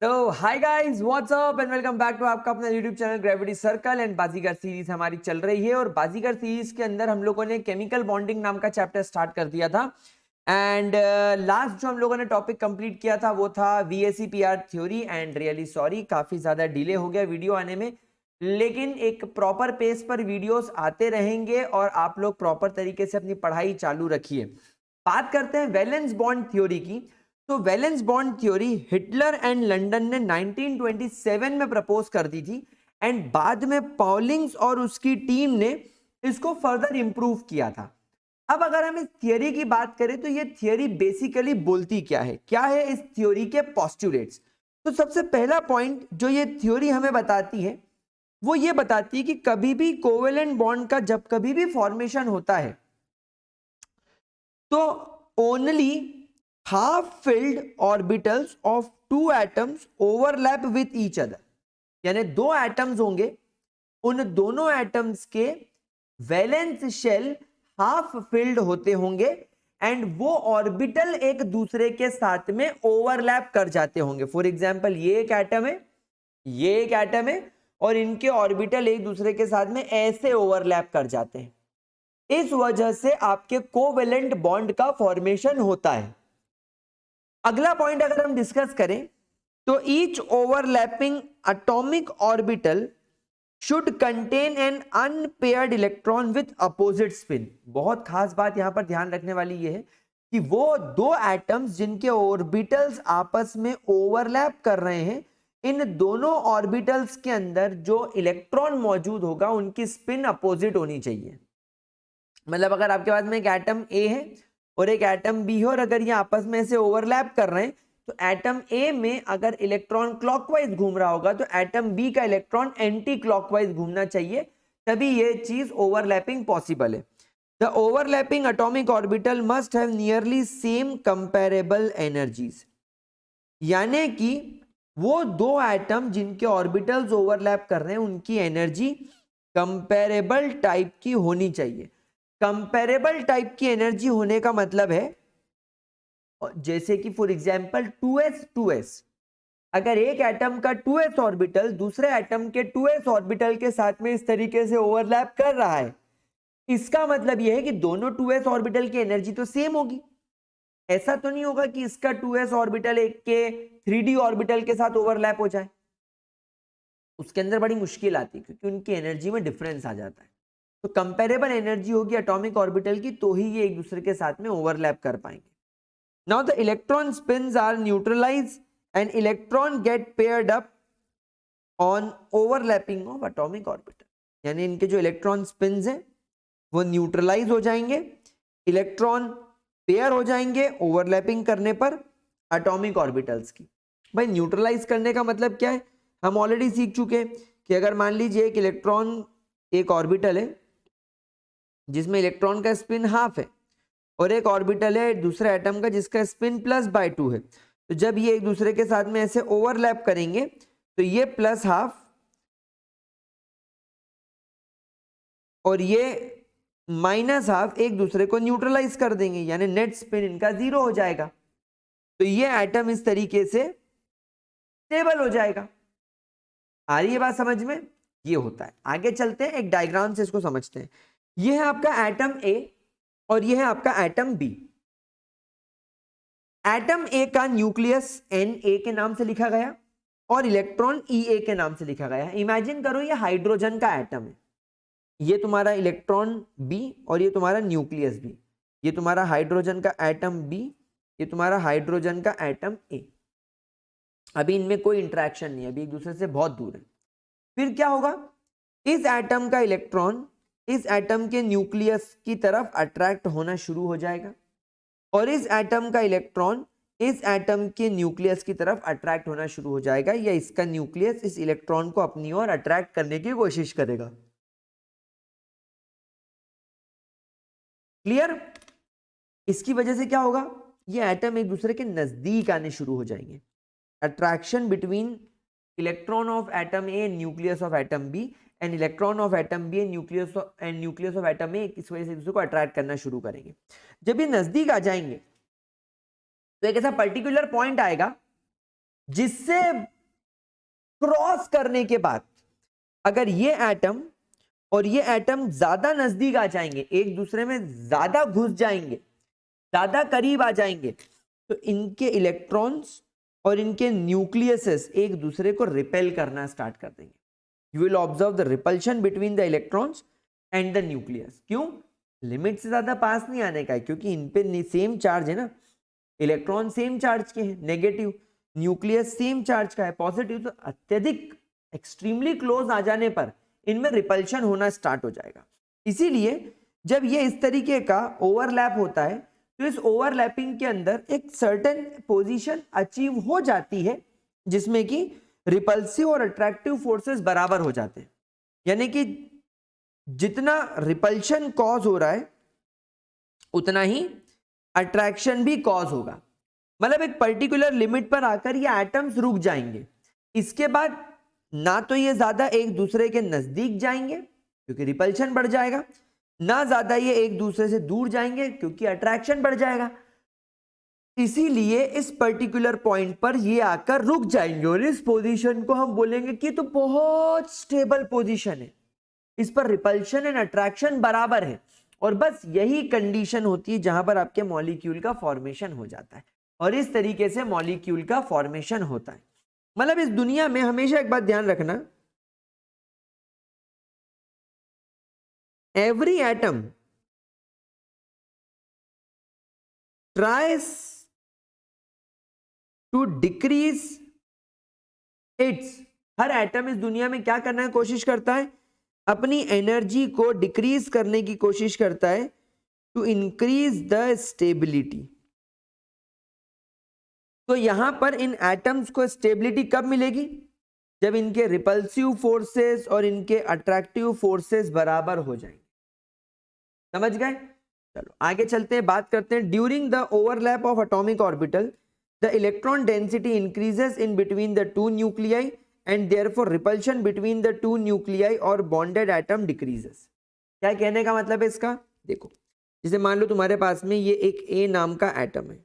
तो hi guys what's up and welcome back to आपका अपना YouTube channel gravity circle and Baazigar series हमारी चल रही है। और बाजीगर सीरीज के अंदर हम लोगों ने केमिकल बॉन्डिंग नाम का चैप्टर स्टार्ट कर दिया था। एंड लास्ट जो हम लोगों ने टॉपिक कंप्लीट किया था वो था VACPR theory. And really sorry, काफी ज्यादा डिले हो गया वीडियो आने में, लेकिन एक प्रॉपर पेस पर वीडियोस आते रहेंगे और आप लोग प्रॉपर तरीके से अपनी पढ़ाई चालू रखिए। बात करते हैं वैलेंस बॉन्ड थ्योरी की। तो valence bond theory Hitler and London ने 1927 में प्रपोज कर दी थी एंड बाद में पॉलिंग्स और उसकी टीम ने इसको फर्दर इंप्रूव किया था। अब अगर हम इस थियरी की बात करें तो ये थियरी बेसिकली बोलती क्या है इस थ्योरी के पोस्टुलेट्स। तो सबसे पहला पॉइंट जो ये थ्योरी हमें बताती है वो ये बताती है कि कभी भी कोवेलेंट बॉन्ड का जब कभी भी फॉर्मेशन होता है तो only half filled orbitals of two atoms overlap with each other। यानी दो एटम्स होंगे, उन दोनों एटम्स के वैलेंस शेल हाफ फिल्ड होते होंगे एंड वो ऑर्बिटल एक दूसरे के साथ में ओवरलैप कर जाते होंगे। फॉर एग्जांपल ये एक एटम है, ये एक एटम है और इनके ऑर्बिटल एक दूसरे के साथ में ऐसे ओवरलैप कर जाते हैं। इस वजह से आपके कोवेलेंट बॉन्ड का फॉर्मेशन होता है। अगला पॉइंट अगर हम डिस्कस करें तो each overlapping atomic orbital should contain an unpaired electron with opposite spin. बहुत खास बात यहां पर ध्यान रखने वाली यह है कि वो दो एटम्स जिनके ऑर्बिटल्स आपस में ओवरलैप कर रहे हैं, इन दोनों ऑर्बिटल्स के अंदर जो इलेक्ट्रॉन मौजूद होगा उनकी स्पिन अपोजिट होनी चाहिए। मतलब अगर आपके पास में एक एटम ए है और एक एटम बी है और अगर ये आपस में ऐसे ओवरलैप कर रहे हैं तो एटम ए में अगर इलेक्ट्रॉन क्लॉकवाइज घूम रहा होगा तो एटम बी का इलेक्ट्रॉन एंटी क्लॉकवाइज घूमना चाहिए, तभी ये चीज ओवरलैपिंग पॉसिबल है। The overlapping atomic orbital must have nearly same comparable energies. यानी कि वो दो एटम जिनके ऑर्बिटल्स ओवरलैप कर रहे हैं उनकी एनर्जी कंपैरेबल टाइप की होनी चाहिए। कंपैरेबल टाइप की एनर्जी होने का मतलब है जैसे कि फॉर एग्जांपल 2s अगर एक एटम का 2s ऑर्बिटल दूसरे एटम के 2s ऑर्बिटल के साथ में इस तरीके से ओवरलैप कर रहा है, इसका मतलब यह है कि दोनों 2s ऑर्बिटल की एनर्जी तो सेम होगी। ऐसा तो नहीं होगा कि इसका 2s ऑर्बिटल एक के 3d ऑर्बिटल के साथ ओवरलैप हो जाए, उसके अंदर बड़ी मुश्किल आती है क्योंकि उनकी एनर्जी में डिफरेंस आ जाता है। तो कंपेरेबल एनर्जी होगी एटॉमिक ऑर्बिटल की, तो ही ये एक दूसरे के साथ में ओवरलैप कर पाएंगे। Now the electron spins are neutralize and electron get paired up on overlapping of atomic orbital. यानी इनके जो इलेक्ट्रॉन स्पिन्स हैं वो न्यूट्रलाइज हो जाएंगे, इलेक्ट्रॉन पेयर हो जाएंगे ओवरलैपिंग करने पर एटॉमिक ऑर्बिटल्स की। भाई न्यूट्रलाइज करने का मतलब क्या है, हम ऑलरेडी सीख चुके हैं कि अगर मान लीजिए एक इलेक्ट्रॉन एक ऑर्बिटल है जिसमें इलेक्ट्रॉन का स्पिन हाफ है और एक ऑर्बिटल है दूसरे एटम का जिसका स्पिन +/2 है, तो जब ये एक दूसरे के साथ में ऐसे ओवरलैप करेंगे तो ये +12 और ये -12 एक दूसरे को न्यूट्रलाइज कर देंगे, यानी नेट स्पिन इनका 0 हो जाएगा। तो ये एटम इस तरीके से स्टेबल हो जाएगा। आ रही है बात समझ में? ये होता है। आगे चलते हैं, एक डायग्राम से इसको समझते हैं। ये है आपका एटम ए और ये है आपका एटम बी। एटम ए का न्यूक्लियस Na के नाम से लिखा गया और इलेक्ट्रॉन Ea के नाम से लिखा गया। इमेजिन करो ये हाइड्रोजन का एटम है, ये तुम्हारा इलेक्ट्रॉन बी और ये तुम्हारा न्यूक्लियस बी, ये तुम्हारा हाइड्रोजन का एटम बी, ये तुम्हारा हाइड्रोजन का एटम ए। अभी इनमें कोई इंटरेक्शन नहीं है, अभी एक दूसरे से बहुत दूर है। फिर क्या होगा, इस एटम का इलेक्ट्रॉन इस एटम के न्यूक्लियस की तरफ अट्रैक्ट होना शुरू हो जाएगा और इस एटम का इलेक्ट्रॉन इस एटम के न्यूक्लियस की तरफ अट्रैक्ट होना शुरू हो जाएगा, या इसका न्यूक्लियस इस इलेक्ट्रॉन को अपनी ओर अट्रैक्ट करने की कोशिश करेगा। क्लियर? इसकी वजह से क्या होगा, ये एटम एक दूसरे के नजदीक आने शुरू हो जाएंगे। Attraction between electron of atom A and nucleus of atom B and electron of atom B and nucleus of atom A इस वजह से दूसरे को अट्रैक्ट करना शुरू करेंगे। जब ये नजदीक आ जाएंगे तो एक ऐसा पर्टिकुलर पॉइंट आएगा जिससे क्रॉस करने के बाद अगर ये एटम और ये एटम ज्यादा नजदीक आ जाएंगे, एक दूसरे में ज्यादा घुस जाएंगे, ज्यादा करीब आ जाएंगे, तो इनके इलेक्ट्रॉन्स और इनके न्यूक्लियसेस एक दूसरे को रिपेल करना स्टार्ट कर देंगे. You will observe the repulsion between the electrons and the nucleus. क्यों? लिमिट से ज्यादा पास नहीं आने का है, क्योंकि इन पे सेम चार्ज है ना. इलेक्ट्रॉन सेम चार्ज के हैं नेगेटिव, न्यूक्लियस सेम चार्ज का है पॉजिटिव, तो अत्यधिक एक्सट्रीमली क्लोज आ जाने पर इनमें रिपल्शन होना स्टार्ट हो जाएगा. इसीलिए जब ये इस तरीके का ओवरलैप होता है तो इस ओवरलैपिंग के अंदर एक सर्टेन पोजीशन अचीव हो जाती है जिसमें कि रिपल्सिव और अट्रैक्टिव फोर्सेस बराबर हो जाते हैं. यानी कि जितना रिपल्शन कॉज हो रहा है उतना ही अट्रैक्शन भी कॉज होगा. मतलब एक पर्टिकुलर लिमिट पर आकर ये एटम्स रुक जाएंगे. इसके बाद ना तो ये ज्यादा एक दूसरे के नजदीक जाएंगे क्योंकि रिपल्शन बढ़ जाएगा, ना ज्यादा ये एक दूसरे से दूर जाएंगे क्योंकि अट्रैक्शन बढ़ जाएगा. इसीलिए इस पर्टिकुलर पॉइंट पर ये आकर रुक जाएंगे और इस पोजीशन को हम बोलेंगे कि तो बहुत स्टेबल पोजीशन है, इस पर रिपल्शन एंड अट्रैक्शन बराबर है. और बस यही कंडीशन होती है जहां पर आपके मॉलिक्यूल का फॉर्मेशन हो जाता है. और इस तरीके से मॉलिक्यूल का फॉर्मेशन होता है. मतलब इस दुनिया में हमेशा एक बात ध्यान रखना, every atom tries to decrease its, हर एटम इस दुनिया में क्या करना है, कोशिश करता है अपनी एनर्जी को डिक्रीज करने की कोशिश करता है टू इंक्रीज द स्टेबिलिटी. तो यहां पर इन एटम्स को स्टेबिलिटी कब मिलेगी? जब इनके रिपल्सिव फोर्सेस और इनके अट्रैक्टिव फोर्सेस बराबर हो जाएंगे. समझ गए? चलो आगे चलते हैं, बात करते हैं. During the overlap of atomic orbital the electron density increases in between the two nuclei and therefore repulsion between the two nuclei or bonded atom decreases. क्या कहने का मतलब है इसका? देखो, जैसे मान लो तुम्हारे पास में ये एक A नाम का एटम है,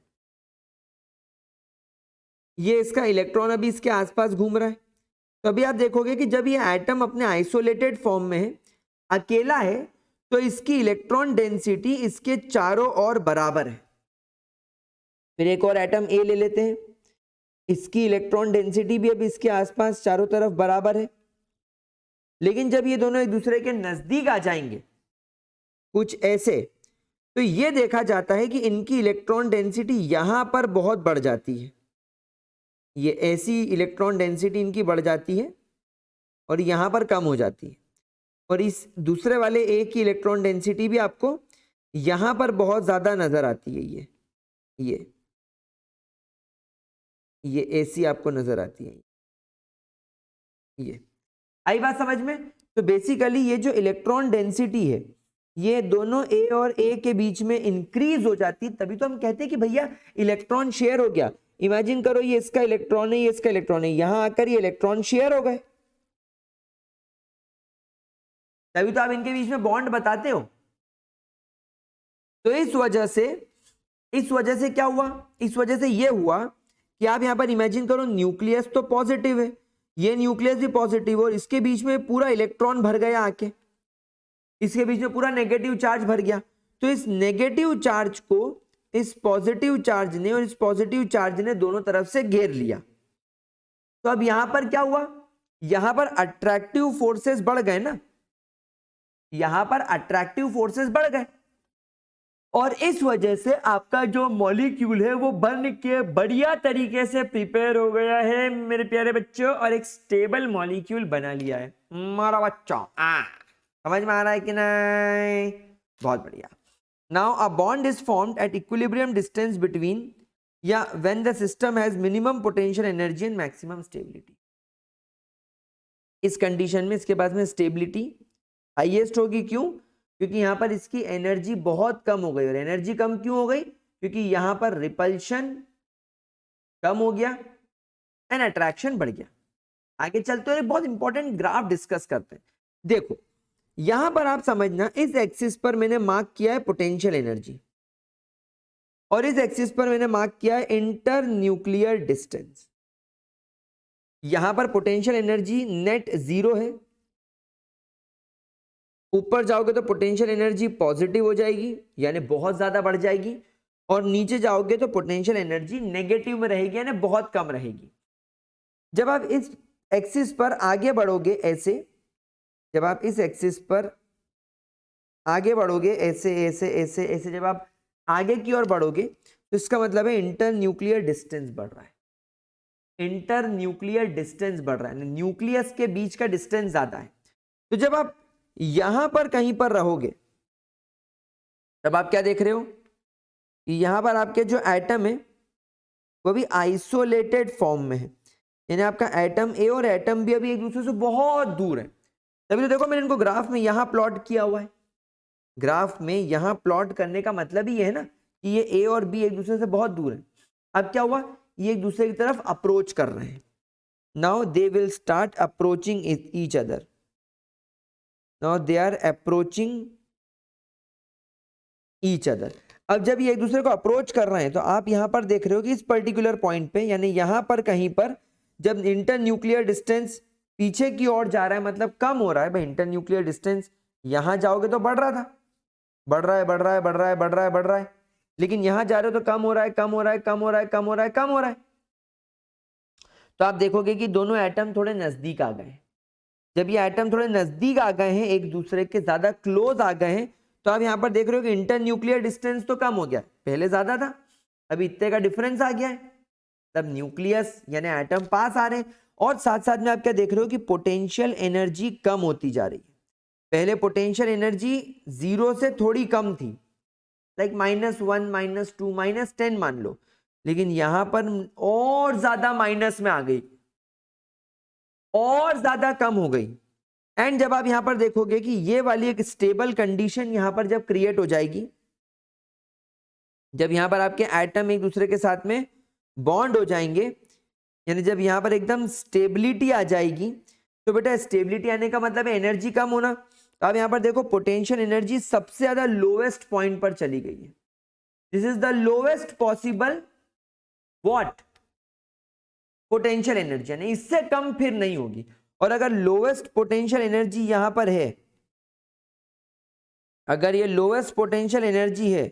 ये इसका इलेक्ट्रॉन अभी इसके आसपास घूम रहा है. तो अभी आप देखोगे कि जब ये एटम अपने आइसोलेटेड फॉर्म में है, अकेला है, तो इसकी इलेक्ट्रॉन डेंसिटी इसके चारों ओर बराबर है. फिर एक और एटम A ले लेते हैं, इसकी इलेक्ट्रॉन डेंसिटी भी अब इसके आसपास चारों तरफ बराबर है. लेकिन जब ये दोनों एक दूसरे के नजदीक आ जाएंगे कुछ ऐसे, तो ये देखा जाता है कि इनकी इलेक्ट्रॉन डेंसिटी यहां पर बहुत बढ़ जाती है. ये ऐसी इलेक्ट्रॉन डेंसिटी इनकी बढ़ जाती है और यहां पर कम हो जाती है. और इस दूसरे वाले ए की इलेक्ट्रॉन डेंसिटी भी आपको यहां पर बहुत ज्यादा नजर आती है. ये एसी आपको नजर आती है. ये आई बात समझ में? तो बेसिकली ये जो इलेक्ट्रॉन डेंसिटी है ये दोनों ए और ए के बीच में इंक्रीज हो जाती है. तभी तो हम कहते हैं कि भैया इलेक्ट्रॉन शेयर हो गया. इमेजिन करो ये इसका इलेक्ट्रॉन है, ये इसका इलेक्ट्रॉन है, यहां आकर ये इलेक्ट्रॉन शेयर हो गए, तभी तो आप इनके बीच में बॉन्ड बताते हो. तो इस वजह से क्या हुआ? इस वजह से ये हुआ कि आप यहां पर इमेजिन करो न्यूक्लियस तो पॉजिटिव है, ये न्यूक्लियस भी पॉजिटिव, और इसके बीच में पूरा इलेक्ट्रॉन भर गया आके, इसके बीच में पूरा नेगेटिव चार्ज भर गया. तो इस नेगेटिव चार्ज को इस पॉजिटिव चार्ज ने और इस पॉजिटिव चार्ज ने दोनों तरफ से घेर लिया. तो अब यहां पर क्या हुआ? यहां पर अट्रैक्टिव फोर्सेस बढ़ गए ना, यहां पर अट्रैक्टिव फोर्सेस बढ़ गए, और इस वजह से आपका जो मॉलिक्यूल है वो बन के बढ़िया तरीके से प्रिपेयर हो गया है मेरे प्यारे बच्चों, और एक स्टेबल मॉलिक्यूल बना लिया है मारा बच्चा. समझ में आ रहा है कि नहीं? बहुत बढ़िया. Now a bond is formed at equilibrium distance between या when the system has minimum potential energy and maximum stability. इस कंडीशन में इसके पास में स्टेबिलिटी हाईएस्ट होगी. क्यों? क्योंकि यहां पर इसकी एनर्जी बहुत कम हो गई. और एनर्जी कम क्यों हो गई? क्योंकि यहां पर रिपल्शन कम हो गया एंड अट्रैक्शन बढ़ गया. आगे चलते हुए बहुत इंपॉर्टेंट ग्राफ डिस्कस करते हैं. देखो यहां पर आप समझना, इस एक्सिस पर मैंने मार्क किया है पोटेंशियल एनर्जी, और इस एक्सिस पर मैंने मार्क किया है इंटर न्यूक्लियर डिस्टेंस. यहां पर पोटेंशियल एनर्जी नेट 0 है, ऊपर जाओगे तो पोटेंशियल एनर्जी पॉजिटिव हो जाएगी यानी बहुत ज्यादा बढ़ जाएगी, और नीचे जाओगे तो पोटेंशियल एनर्जी नेगेटिव में रहेगी यानी बहुत कम रहेगी। जब आप इस एक्सिस पर आगे बढ़ोगे ऐसे, जब आप इस एक्सिस पर आगे बढ़ोगे ऐसे ऐसे ऐसे ऐसे, जब आप आगे की ओर बढ़ोगे तो इसका मतलब है इंटर न्यूक्लियर डिस्टेंस बढ़ रहा है, इंटर न्यूक्लियर डिस्टेंस बढ़ रहा है, न्यूक्लियस के बीच का डिस्टेंस ज्यादा है। तो जब आप यहां पर कहीं पर रहोगे तब आप क्या देख रहे हो कि यहां पर आपके जो एटम है वो भी आइसोलेटेड फॉर्म में है, यानी आपका एटम ए और एटम बी अभी एक दूसरे से बहुत दूर है। तभी तो देखो मैंने इनको ग्राफ में यहां प्लॉट किया हुआ है, ग्राफ में यहां प्लॉट करने का मतलब ही है ना कि ये ए और बी एक दूसरे से बहुत दूर है। अब क्या हुआ, ये एक दूसरे की तरफ अप्रोच कर रहे हैं। Now they will start approaching each other, now they are approaching each other. अब जब ये एक दूसरे को अप्रोच कर रहे हैं तो आप यहां पर देख रहे हो कि इस पर्टिकुलर पॉइंट पे यानी यहां पर कहीं पर जब इंटर न्यूक्लियर डिस्टेंस पीछे की ओर जा रहा है मतलब कम हो रहा है भाई, इंटर न्यूक्लियर डिस्टेंस यहां जाओगे तो बढ़ रहा था, बढ़ रहा है बढ़ रहा है बढ़ रहा है बढ़ रहा है बढ़ रहा है, लेकिन यहां जा रहे हो तो कम हो रहा है कम हो रहा है कम हो रहा है कम हो रहा है कम हो रहा है। तो आप देखोगे कि दोनों एटम थोड़े नजदीक आ गए। जब ये एटम थोड़े नजदीक आ गए हैं, एक दूसरे के ज्यादा क्लोज आ गए हैं, तो आप यहां पर देख रहे हो कि इंटर न्यूक्लियर डिस्टेंस तो कम हो गया, पहले ज्यादा था अभी इतने का डिफरेंस आ गया है, तब न्यूक्लियस यानी एटम पास आ रहे हैं। और साथ साथ में आप क्या देख रहे हो कि पोटेंशियल एनर्जी कम होती जा रही है। पहले पोटेंशियल एनर्जी 0 से थोड़ी कम थी, लाइक -1 -2 -10 मान लो, लेकिन यहां पर और ज्यादा माइनस में आ गई, और ज्यादा कम हो गई। एंड जब आप यहां पर देखोगे कि ये वाली एक स्टेबल कंडीशन यहां पर जब क्रिएट हो जाएगी, जब यहां पर आपके एटम एक दूसरे के साथ में बॉन्ड हो जाएंगे, यानी जब यहां पर एकदम स्टेबिलिटी आ जाएगी, तो बेटा स्टेबिलिटी आने का मतलब है एनर्जी कम होना। तो आप यहां पर देखो पोटेंशियल एनर्जी सबसे ज्यादा लोवेस्ट पॉइंट पर चली गई है। This is the lowest possible what potential energy, यानी इससे कम फिर नहीं होगी। और अगर लोवेस्ट पोटेंशियल एनर्जी यहां पर है, अगर ये लोवेस्ट पोटेंशियल एनर्जी है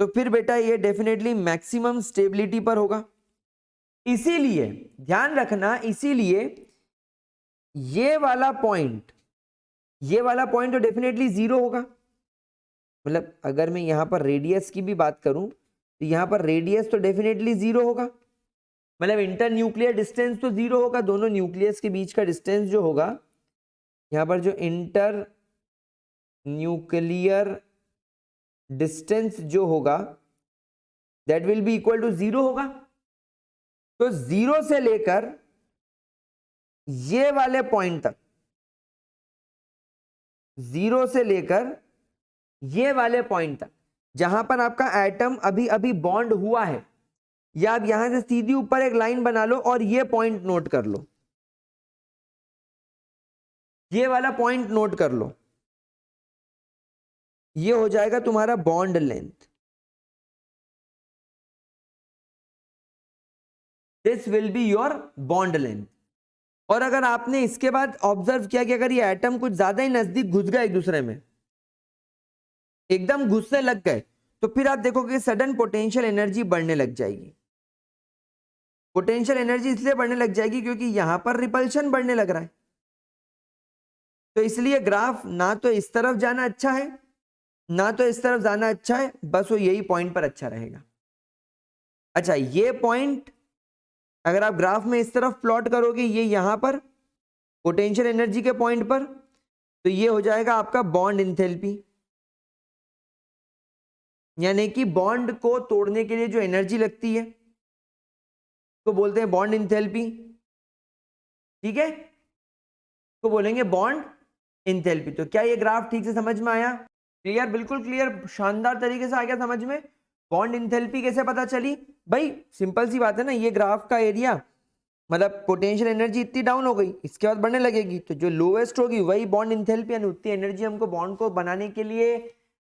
तो फिर बेटा ये डेफिनेटली मैक्सिमम स्टेबिलिटी पर होगा। इसीलिए ध्यान रखना, इसीलिए ये वाला पॉइंट तो डेफिनेटली 0 होगा। मतलब अगर मैं यहां पर रेडियस की भी बात करूं तो यहां पर रेडियस तो डेफिनेटली 0 होगा, मतलब इंटर न्यूक्लियर डिस्टेंस तो 0 होगा, दोनों न्यूक्लियस के बीच का डिस्टेंस जो होगा, यहां पर जो इंटर न्यूक्लियर डिस्टेंस जो होगा that will be equal to 0 होगा। तो 0 से लेकर ये वाले पॉइंट तक, 0 से लेकर ये वाले पॉइंट तक जहां पर आपका एटम अभी अभी बॉन्ड हुआ है, या आप यहां से सीधी ऊपर एक लाइन बना लो और ये पॉइंट नोट कर लो, ये वाला पॉइंट नोट कर लो, ये हो जाएगा तुम्हारा bond length. This will be your bond length. और अगर आपने इसके बाद ऑब्जर्व किया कि अगर ये एटम कुछ ज्यादा ही नजदीक घुस गए एक दूसरे में, एकदम घुसने लग गए, तो फिर आप देखोगे सडन पोटेंशियल एनर्जी बढ़ने लग जाएगी। पोटेंशियल एनर्जी इसलिए बढ़ने लग जाएगी क्योंकि यहां पर रिपल्शन बढ़ने लग रहा है। तो इसलिए ग्राफ ना तो इस तरफ जाना अच्छा है ना तो इस तरफ जाना अच्छा है, बस वो यही पॉइंट पर अच्छा रहेगा। अच्छा, ये पॉइंट अगर आप ग्राफ में इस तरफ प्लॉट करोगे, ये यहां पर पोटेंशियल एनर्जी के पॉइंट पर, तो ये हो जाएगा आपका बॉन्ड इंथैल्पी, यानी कि बॉन्ड को तोड़ने के लिए जो एनर्जी लगती है तो बोलते हैं बॉन्ड इंथैल्पी। ठीक है, तो बोलेंगे बॉन्ड इंथैल्पी। तो क्या ये ग्राफ ठीक से समझ में आया? क्लियर, बिल्कुल क्लियर, शानदार तरीके से आ गया समझ में। बॉन्ड इंथैल्पी कैसे पता चली भाई? सिंपल सी बात है ना, ये ग्राफ का एरिया मतलब पोटेंशियल एनर्जी इतनी डाउन हो गई, इसके बाद बढ़ने लगेगी, तो जो लोवेस्ट होगी वही बॉन्ड इंथैल्पी, यानी उतनी एनर्जी हमको बॉन्ड को बनाने के लिए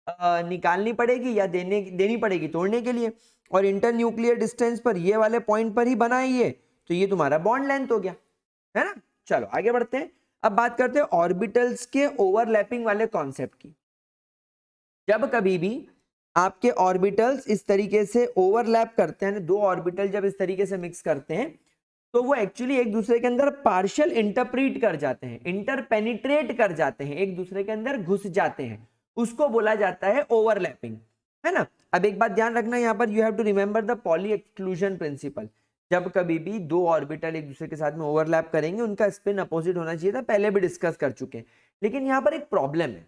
निकालनी पड़ेगी या देनी पड़ेगी तोड़ने के लिए। और इंटर न्यूक्लियर डिस्टेंस पर ये वाले पॉइंट पर ही बना है ये, तो ये तुम्हारा बॉन्ड लेंथ हो गया। है ना। चलो आगे बढ़ते हैं, अब बात करते हैं ऑर्बिटल्स के ओवरलैपिंग वाले कॉन्सेप्ट की। जब कभी भी आपके ऑर्बिटल्स इस तरीके से ओवरलैप करते हैं, दो ऑर्बिटल जब इस तरीके से मिक्स करते हैं तो वो एक्चुअली एक दूसरे के अंदर पार्शियल इंटरप्रीट कर जाते हैं, इंटरपेनिट्रेट कर जाते हैं, एक दूसरे के अंदर घुस जाते हैं, उसको बोला जाता है ओवरलैपिंग, है ना। अब एक बात ध्यान रखना, यहाँ पर you have to remember the Pauli exclusion principle. जब कभी भी दो ऑर्बिटल एक दूसरे के साथ में ओवरलैप करेंगे, उनका स्पिन अपोजिट होना चाहिए था, पहले भी डिस्कस कर चुके हैं। लेकिन यहाँ पर एक प्रॉब्लम है,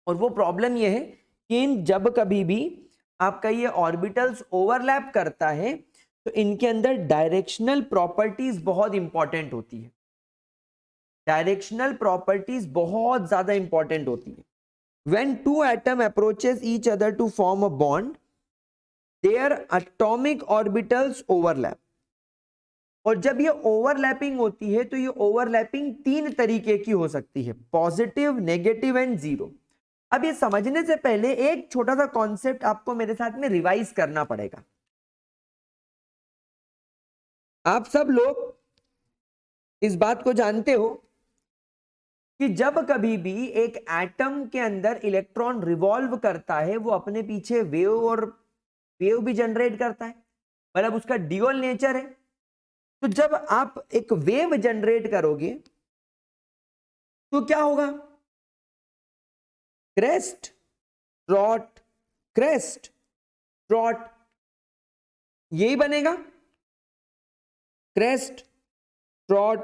और वो प्रॉब्लम ये है कि जब कभी भी आपका ये ऑर्बिटल्स ओवरलैप करता है तो इनके अंदर डायरेक्शनल प्रॉपर्टीज बहुत इंपॉर्टेंट होती है, डायरेक्शनल प्रॉपर्टीज बहुत ज्यादा इंपॉर्टेंट होती है। When two atom approaches each other to form a bond, their atomic orbitals overlap. और जब ये ओवरलैपिंग होती है तो ये ओवरलैपिंग तीन तरीके की हो सकती है, पॉजिटिव, नेगेटिव एंड जीरो। अब ये समझने से पहले एक छोटा सा कॉन्सेप्ट आपको मेरे साथ में रिवाइज करना पड़ेगा। आप सब लोग इस बात को जानते हो कि जब कभी भी एक एटम के अंदर इलेक्ट्रॉन रिवॉल्व करता है, वो अपने पीछे वेव भी जनरेट करता है, मतलब उसका ड्यूअल नेचर है। तो जब आप एक वेव जनरेट करोगे तो क्या होगा, क्रेस्ट, ट्रॉट, क्रेस्ट, ट्रॉट, यही बनेगा, क्रेस्ट, ट्रॉट,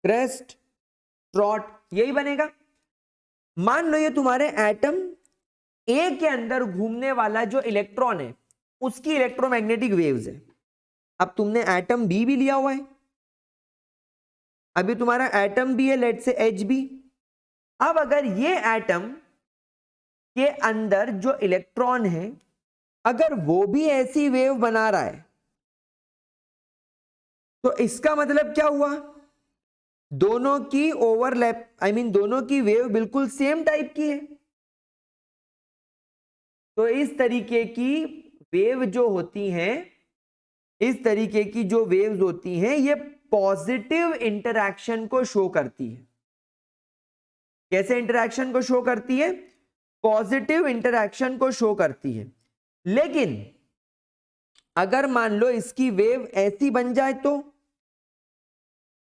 क्रेस्ट, ट्रॉट, यही बनेगा। मान लो ये तुम्हारे एटम ए के अंदर घूमने वाला जो इलेक्ट्रॉन है उसकी इलेक्ट्रोमैग्नेटिक वेव्स है। अब तुमने एटम बी भी लिया हुआ है, अभी तुम्हारा एटम बी है, लेट से एच बी। अब अगर ये एटम के अंदर जो इलेक्ट्रॉन है अगर वो भी ऐसी वेव बना रहा है तो इसका मतलब क्या हुआ, दोनों की ओवरलैप दोनों की वेव बिल्कुल सेम टाइप की है। तो इस तरीके की वेव जो होती हैं, इस तरीके की जो वेव्स होती हैं ये पॉजिटिव इंटरैक्शन को शो करती है। कैसे इंटरैक्शन को शो करती है, पॉजिटिव इंटरैक्शन को शो करती है। लेकिन अगर मान लो इसकी वेव ऐसी बन जाए तो,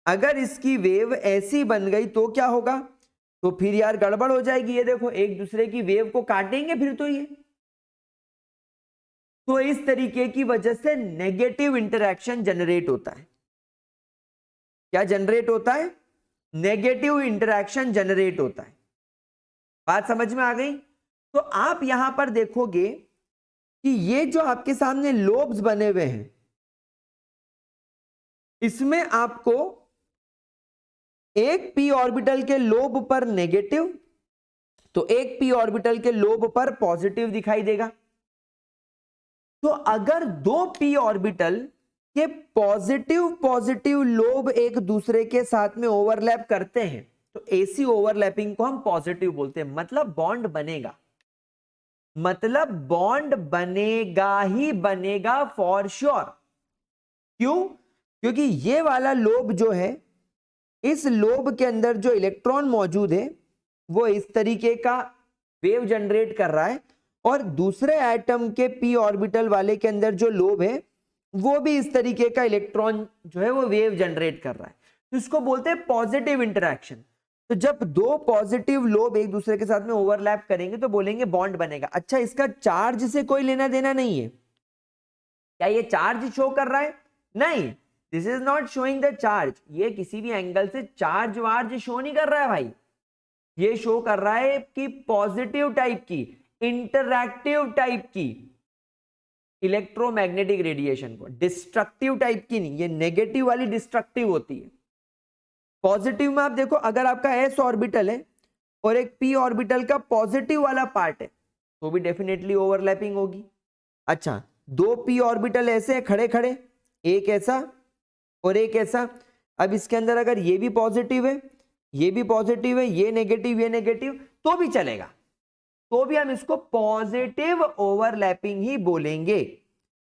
अगर इसकी वेव ऐसी बन गई तो क्या होगा, तो फिर यार गड़बड़ हो जाएगी। ये देखो एक दूसरे की वेव को काटेंगे फिर तो ये, तो इस तरीके की वजह से नेगेटिव इंटरैक्शन जनरेट होता है। क्या जनरेट होता है, नेगेटिव इंटरैक्शन जनरेट होता है। बात समझ में आ गई। तो आप यहां पर देखोगे कि ये जो आपके सामने लोब्स बने हुए हैं इसमें आपको एक पी ऑर्बिटल के लोब पर नेगेटिव तो एक पी ऑर्बिटल के लोब पर पॉजिटिव दिखाई देगा। तो अगर दो पी ऑर्बिटल के पॉजिटिव लोब एक दूसरे के साथ में ओवरलैप करते हैं तो ऐसी ओवरलैपिंग को हम पॉजिटिव बोलते हैं। मतलब बॉन्ड बनेगा, मतलब बॉन्ड बनेगा ही बनेगा फॉर श्योर। क्यों, क्योंकि ये वाला लोब जो है, इस लोब के अंदर जो इलेक्ट्रॉन मौजूद है वो इस तरीके का वेव जनरेट कर रहा है, और दूसरे एटम के पी ऑर्बिटल वाले के अंदर जो लोब है वो भी इस तरीके का इलेक्ट्रॉन जो है वो वेव जनरेट कर रहा है। तो इसको बोलते हैं पॉजिटिव इंटरैक्शन। तो जब दो पॉजिटिव लोब एक दूसरे के साथ में ओवरलैप करेंगे तो बोलेंगे बॉन्ड बनेगा। अच्छा, इसका चार्ज से कोई लेना देना नहीं है। क्या ये चार्ज शो कर रहा है, नहीं, this is not showing the charge. ये किसी भी एंगल से चार्ज वार्ज शो नहीं कर रहा है भाई, ये शो कर रहा है कि पॉजिटिव टाइप की, इंटरैक्टिव टाइप की इलेक्ट्रोमैग्नेटिक रेडिएशन को, डिस्ट्रक्टिव टाइप की नहीं। ये नेगेटिव वाली डिस्ट्रक्टिव होती है। पॉजिटिव में आप देखो, अगर आपका एस ऑर्बिटल है और एक पी ऑर्बिटल का पॉजिटिव वाला पार्ट है तो भी डेफिनेटली ओवरलैपिंग होगी। अच्छा, दो पी ऑर्बिटल ऐसे खड़े खड़े, एक ऐसा और एक ऐसा। अब इसके अंदर अगर ये भी पॉजिटिव है, ये भी पॉजिटिव है, ये नेगेटिव तो भी चलेगा, तो भी हम इसको पॉजिटिव ओवरलैपिंग ही बोलेंगे।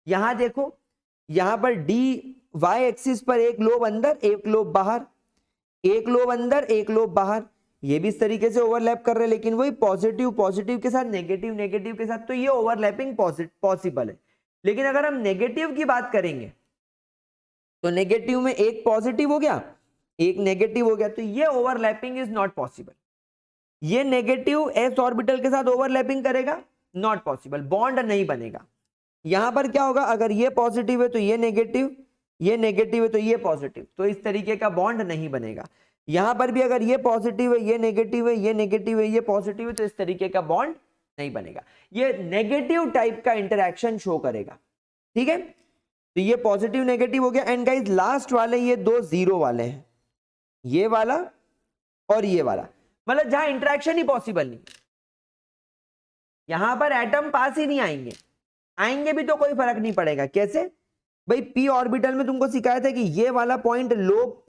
यहां देखो, यहां पर डी वाई एक्सिस पर एक लोब अंदर एक लोब बाहर, एक लोब अंदर एक लोब बाहर, ये भी इस तरीके से ओवरलैप कर रहे हैं, लेकिन वही पॉजिटिव पॉजिटिव के साथ नेगेटिव नेगेटिव के साथ, तो ये ओवरलैपिंग पॉसिबल है। लेकिन अगर हम नेगेटिव की बात करेंगे तो नेगेटिव में एक पॉजिटिव हो गया एक नेगेटिव हो गया, तो ये ओवरलैपिंग इज नॉट पॉसिबल। ये नेगेटिव एस ऑर्बिटल के साथ ओवरलैपिंग करेगा, नॉट पॉसिबल, बॉन्ड नहीं बनेगा। यहां पर क्या होगा, अगर ये पॉजिटिव है तो ये नेगेटिव है तो ये पॉजिटिव, तो इस तरीके का बॉन्ड नहीं बनेगा। यहां पर भी अगर ये पॉजिटिव है ये नेगेटिव है ये नेगेटिव है ये पॉजिटिव है, तो इस तरीके का बॉन्ड नहीं बनेगा। ये नेगेटिव टाइप का इंटरैक्शन शो करेगा, ठीक है। तो ये पॉजिटिव नेगेटिव हो गया। एंड गाइस लास्ट वाले ये दो जीरो वाले हैं, ये वाला और ये वाला, मतलब जहां इंटरैक्शन ही पॉसिबल नहीं, यहां पर एटम पास ही नहीं आएंगे, आएंगे भी तो कोई फर्क नहीं पड़ेगा। कैसे भाई, पी ऑर्बिटल में तुमको सिखाया था कि ये वाला पॉइंट लोब,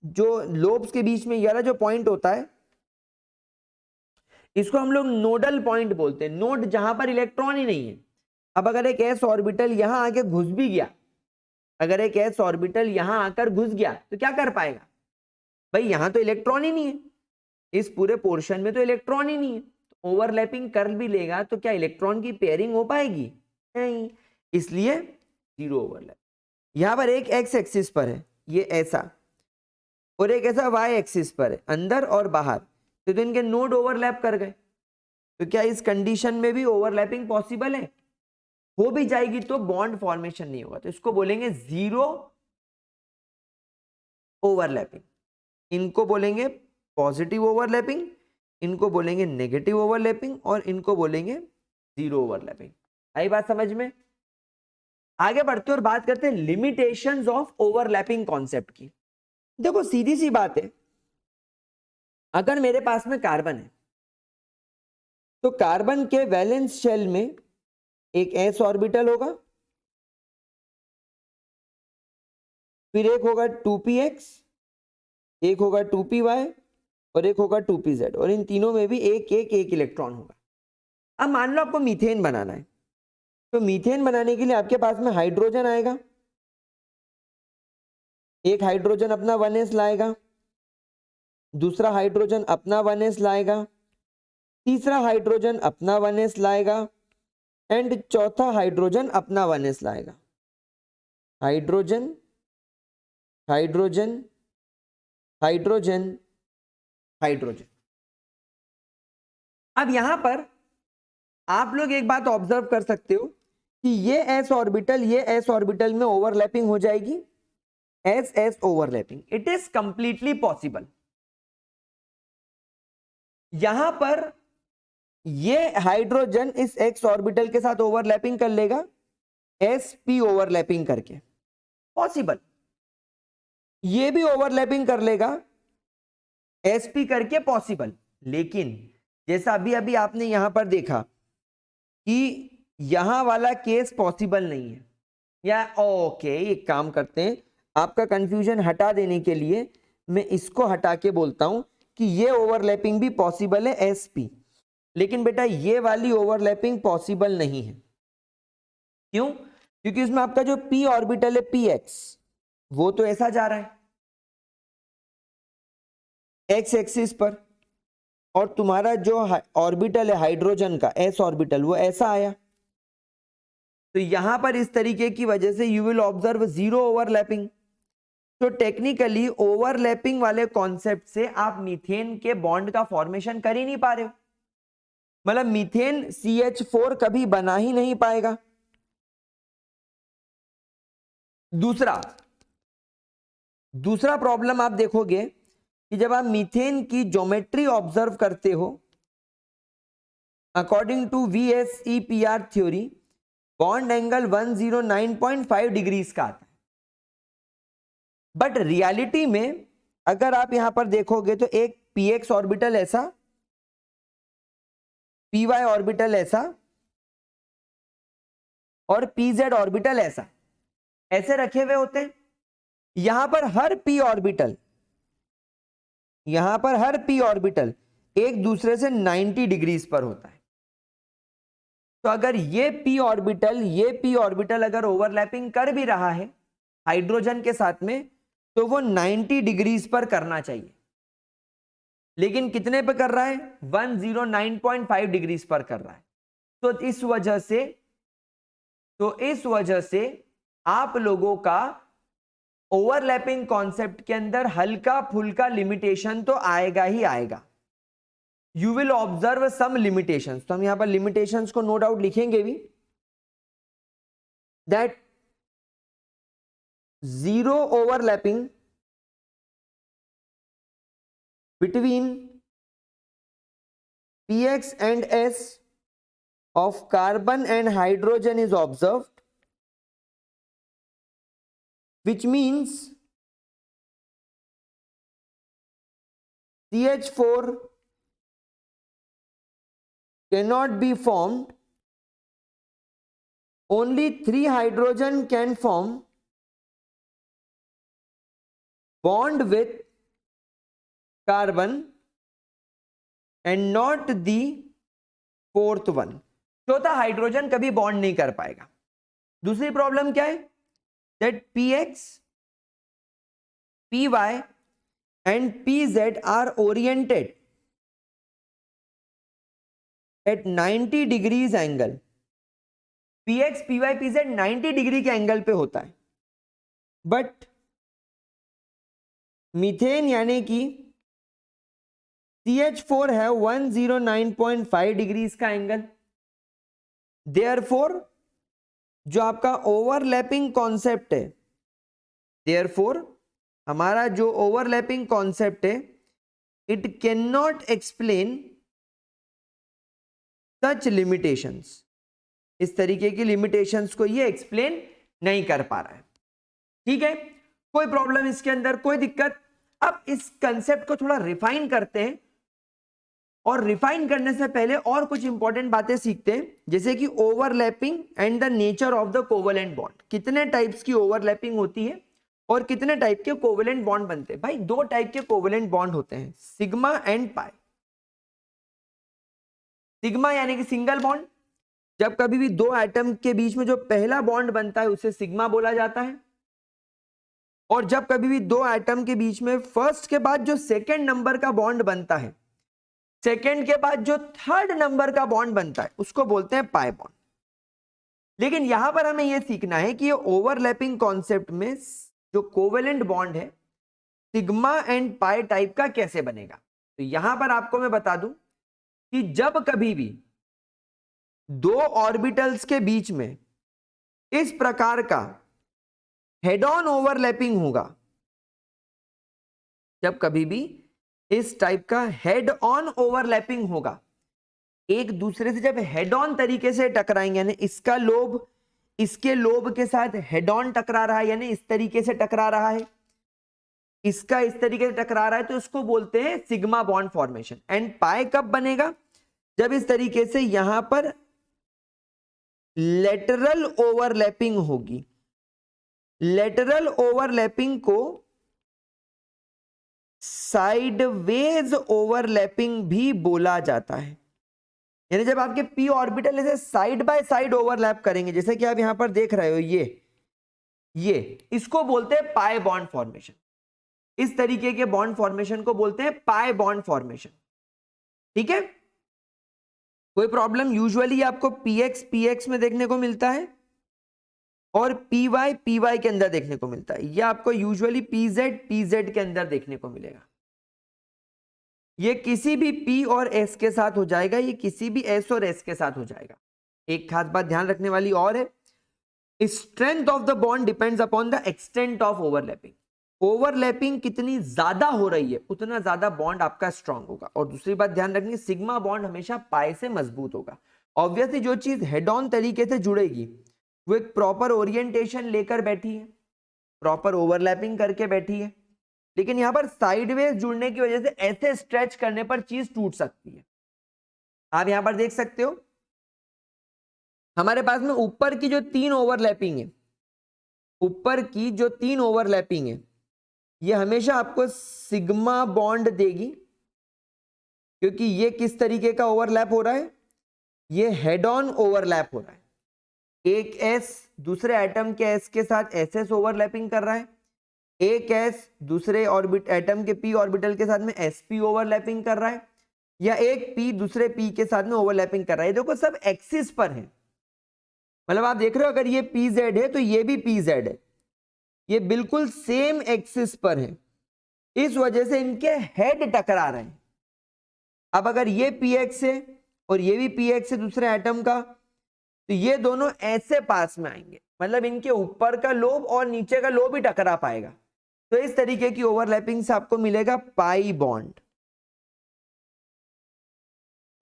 जो लोब्स के बीच में ये वाला जो पॉइंट होता है इसको हम लोग नोडल पॉइंट बोलते हैं, नोड जहां पर इलेक्ट्रॉन ही नहीं है। अब अगर एक एस ऑर्बिटल यहां आके घुस भी गया, अगर एक एस ऑर्बिटल यहां आकर घुस गया तो क्या कर पाएगा भाई, यहां तो इलेक्ट्रॉन ही नहीं है, इस पूरे पोर्शन में तो इलेक्ट्रॉन ही नहीं है, तो ओवरलैपिंग कर भी लेगा तो क्या इलेक्ट्रॉन की पेयरिंग हो पाएगी, नहीं, इसलिए जीरो ओवरलैप। यहां पर एक एक्स एक्सिस पर है ये ऐसा, और एक ऐसा वाई एक्सिस पर है अंदर और बाहर, तो इनके नोड ओवरलैप कर गए, तो क्या इस कंडीशन में भी ओवरलैपिंग पॉसिबल है, हो भी जाएगी तो बॉन्ड फॉर्मेशन नहीं होगा, तो इसको बोलेंगे जीरो ओवरलैपिंग। इनको बोलेंगे पॉजिटिव ओवरलैपिंग, इनको बोलेंगे नेगेटिव ओवरलैपिंग, और इनको बोलेंगे जीरो ओवरलैपिंग। आई बात समझ में? आगे बढ़ते और बात करते हैं लिमिटेशंस ऑफ ओवरलैपिंग कॉन्सेप्ट की। देखो सीधी सी बात है, अगर मेरे पास में कार्बन है तो कार्बन के वैलेंस शेल में एक एस ऑर्बिटल होगा, फिर एक होगा 2px, एक होगा 2py और एक होगा 2pz, और इन तीनों में भी एक इलेक्ट्रॉन होगा। अब मान लो आपको मीथेन बनाना है, तो मीथेन बनाने के लिए आपके पास में हाइड्रोजन आएगा, एक हाइड्रोजन अपना 1s लाएगा, दूसरा हाइड्रोजन अपना 1s लाएगा, तीसरा हाइड्रोजन अपना 1s लाएगा, एंड चौथा हाइड्रोजन अपना 1s लाएगा। Hydrogen hydrogen hydrogen hydrogen. अब यहां पर आप लोग एक बात ऑब्जर्व कर सकते हो कि ये एस ऑर्बिटल में ओवरलैपिंग हो जाएगी, S S overlapping, it is completely possible. यहां पर ये हाइड्रोजन इस एक्स ऑर्बिटल के साथ ओवरलैपिंग कर लेगा, एस पी ओवरलैपिंग करके, पॉसिबल। ये भी ओवरलैपिंग कर लेगा एस पी करके, पॉसिबल। लेकिन जैसा अभी अभी आपने यहां पर देखा कि यहां वाला केस पॉसिबल नहीं है, या ओके एक काम करते हैं, आपका कंफ्यूजन हटा देने के लिए मैं इसको हटा के बोलता हूं कि ये ओवरलैपिंग भी पॉसिबल है एसपी, लेकिन बेटा ये वाली ओवरलैपिंग पॉसिबल नहीं है। क्यों? क्योंकि इसमें आपका जो पी ऑर्बिटल है पी एक्स, वो तो ऐसा जा रहा है एक्स एक्सिस पर, और तुम्हारा जो ऑर्बिटल है हाइड्रोजन का एस ऑर्बिटल, वो ऐसा आया, तो यहां पर इस तरीके की वजह से you will observe zero overlapping. तो टेक्निकली ओवरलैपिंग वाले कॉन्सेप्ट से आप मीथेन के बॉन्ड का फॉर्मेशन कर ही नहीं पा रहे हो, मतलब मीथेन CH4 कभी बना ही नहीं पाएगा। दूसरा प्रॉब्लम आप देखोगे कि जब आप मीथेन की ज्योमेट्री ऑब्जर्व करते हो, according to VSEPR theory, bond angle 109.5 degrees का आता है, बट रियलिटी में अगर आप यहां पर देखोगे तो एक px ऑर्बिटल ऐसा, py ऑर्बिटल ऐसा और pz ऑर्बिटल ऐसा, ऐसे रखे हुए होते हैं। यहां पर हर p ऑर्बिटल एक दूसरे से 90 डिग्रीज पर होता है। तो अगर ये p ऑर्बिटल अगर ओवरलैपिंग कर भी रहा है हाइड्रोजन के साथ में, तो वो 90 डिग्रीज पर करना चाहिए, लेकिन कितने पे कर रहा है? 109.5 डिग्रीज पर कर रहा है। तो इस वजह से आप लोगों का ओवरलैपिंग कॉन्सेप्ट के अंदर हल्का फुल्का लिमिटेशन तो आएगा ही आएगा। You will observe some limitations. तो हम यहां पर लिमिटेशंस को नो डाउट लिखेंगे भी, that zero overlapping between px and s of carbon and hydrogen is observed, which means CH4 cannot be formed, only 3 hydrogen can form bond with carbon and not the fourth one। चौथा hydrogen कभी bond नहीं कर पाएगा। दूसरी problem क्या है? That px, py and pz are oriented at 90 degrees angle। px, py, pz 90 degree के angle पे होता है, बट मीथेन यानी कि CH4 है 109.5 डिग्रीज का एंगल। देयरफॉर जो आपका ओवरलैपिंग कॉन्सेप्ट है, देयरफॉर हमारा जो ओवरलैपिंग कॉन्सेप्ट है, it can not explain such limitations. इस तरीके की लिमिटेशंस को ये एक्सप्लेन नहीं कर पा रहा है। ठीक है, कोई प्रॉब्लम इसके अंदर, कोई दिक्कत। अब इस कंसेप्ट को थोड़ा रिफाइन करते हैं, और रिफाइन करने से पहले और कुछ इंपॉर्टेंट बातें सीखते हैं, जैसे कि overlapping and the nature of the covalent bond. कितने टाइप्स की ओवरलैपिंग होती है और कितने टाइप के कोवेलेंट बॉन्ड बनते हैं? भाई 2 टाइप के कोवेलेंट बॉन्ड होते हैं, सिग्मा एंड पाई। सिग्मा यानी कि सिंगल बॉन्ड, जब कभी भी 2 एटम के बीच में जो पहला बॉन्ड बनता है उसे सिग्मा बोला जाता है। और जब कभी भी 2 एटम के बीच में फर्स्ट के बाद जो सेकेंड नंबर का बॉन्ड बनता है, सेकेंड के बाद जो थर्ड नंबर का बॉन्ड बनता है, उसको बोलते हैं पाई बॉन्ड। लेकिन यहां पर हमें यह सीखना है कि ये ओवरलैपिंग कॉन्सेप्ट में जो कोवेलेंट बॉन्ड है सिग्मा एंड पाई टाइप का कैसे बनेगा। तो यहां पर आपको मैं बता दूं कि जब कभी भी 2 ऑर्बिटल्स के बीच में इस प्रकार का हेड ऑन ओवरलैपिंग होगा, जब कभी भी इस टाइप का हेड ऑन ओवरलैपिंग होगा, एक दूसरे से जब हेड ऑन तरीके से टकराएंगे, यानी इसका लोब इसके लोब के साथ हेड ऑन टकरा रहा है, यानी इस तरीके से टकरा रहा है, इसका इस तरीके से टकरा रहा है, तो इसको बोलते हैं sigma bond formation. And pi कब बनेगा? जब इस तरीके से यहां पर लेटरल ओवरलैपिंग होगी। लेटरल ओवरलैपिंग को साइडवेज ओवरलैपिंग भी बोला जाता है। यानी जब आपके पी ऑर्बिटल ऐसे साइड बाय साइड ओवरलैप करेंगे, जैसे कि आप यहां पर देख रहे हो, ये इसको बोलते हैं पाई बॉन्ड फॉर्मेशन। इस तरीके के बॉन्ड फॉर्मेशन को बोलते हैं पाई बॉन्ड फॉर्मेशन। ठीक है, कोई प्रॉब्लम? यूजुअली आपको px में देखने को मिलता है और py के अंदर देखने को मिलता है। यह आपको यूजुअली pz के अंदर देखने को मिलेगा। ये किसी भी p और s के साथ हो जाएगा, ये किसी भी s और s के साथ हो जाएगा। एक खास बात ध्यान रखने वाली और है, strength of the bond depends upon the extent of overlapping. Overlapping कितनी ज्यादा हो रही है, उतना ज्यादा बॉन्ड आपका स्ट्रांग होगा। और दूसरी बात ध्यान रखनी, सिग्मा बॉन्ड हमेशा पाई से मजबूत होगा। ऑब्वियसली जो चीज हेड ऑन तरीके से जुड़ेगी वो एक प्रॉपर ओरिएंटेशन लेकर बैठी है, प्रॉपर ओवरलैपिंग करके बैठी है। लेकिन यहां पर साइडवेज जुड़ने की वजह से ऐसे स्ट्रेच करने पर चीज टूट सकती है। आप यहां पर देख सकते हो, हमारे पास में ऊपर की जो 3 ओवरलैपिंग है, ऊपर की जो 3 ओवरलैपिंग है, ये हमेशा आपको सिग्मा बॉन्ड देगी, क्योंकि ये किस तरीके का ओवरलैप हो रहा है, ये हेड ऑन ओवरलैप हो रहा है। एक s दूसरे एटम के s के साथ ss ओवरलैपिंग कर रहा है, एक s दूसरे एटम के p ऑर्बिटल के साथ में sp ओवरलैपिंग कर रहा है, या एक p दूसरे p के साथ में ओवरलैपिंग कर रहा है। देखो सब एक्सिस पर है, मतलब आप देख रहे हो अगर ये pz है तो ये भी pz है, ये बिल्कुल सेम एक्सिस पर है, इस वजह से इनके हेड टकरा रहे हैं। अब अगर ये px है और ये भी px है दूसरे एटम का, तो ये दोनों ऐसे पास में आएंगे, मतलब इनके ऊपर का लोब और नीचे का लोब ही टकरा पाएगा। तो इस तरीके की ओवरलैपिंग से आपको मिलेगा पाई बॉन्ड,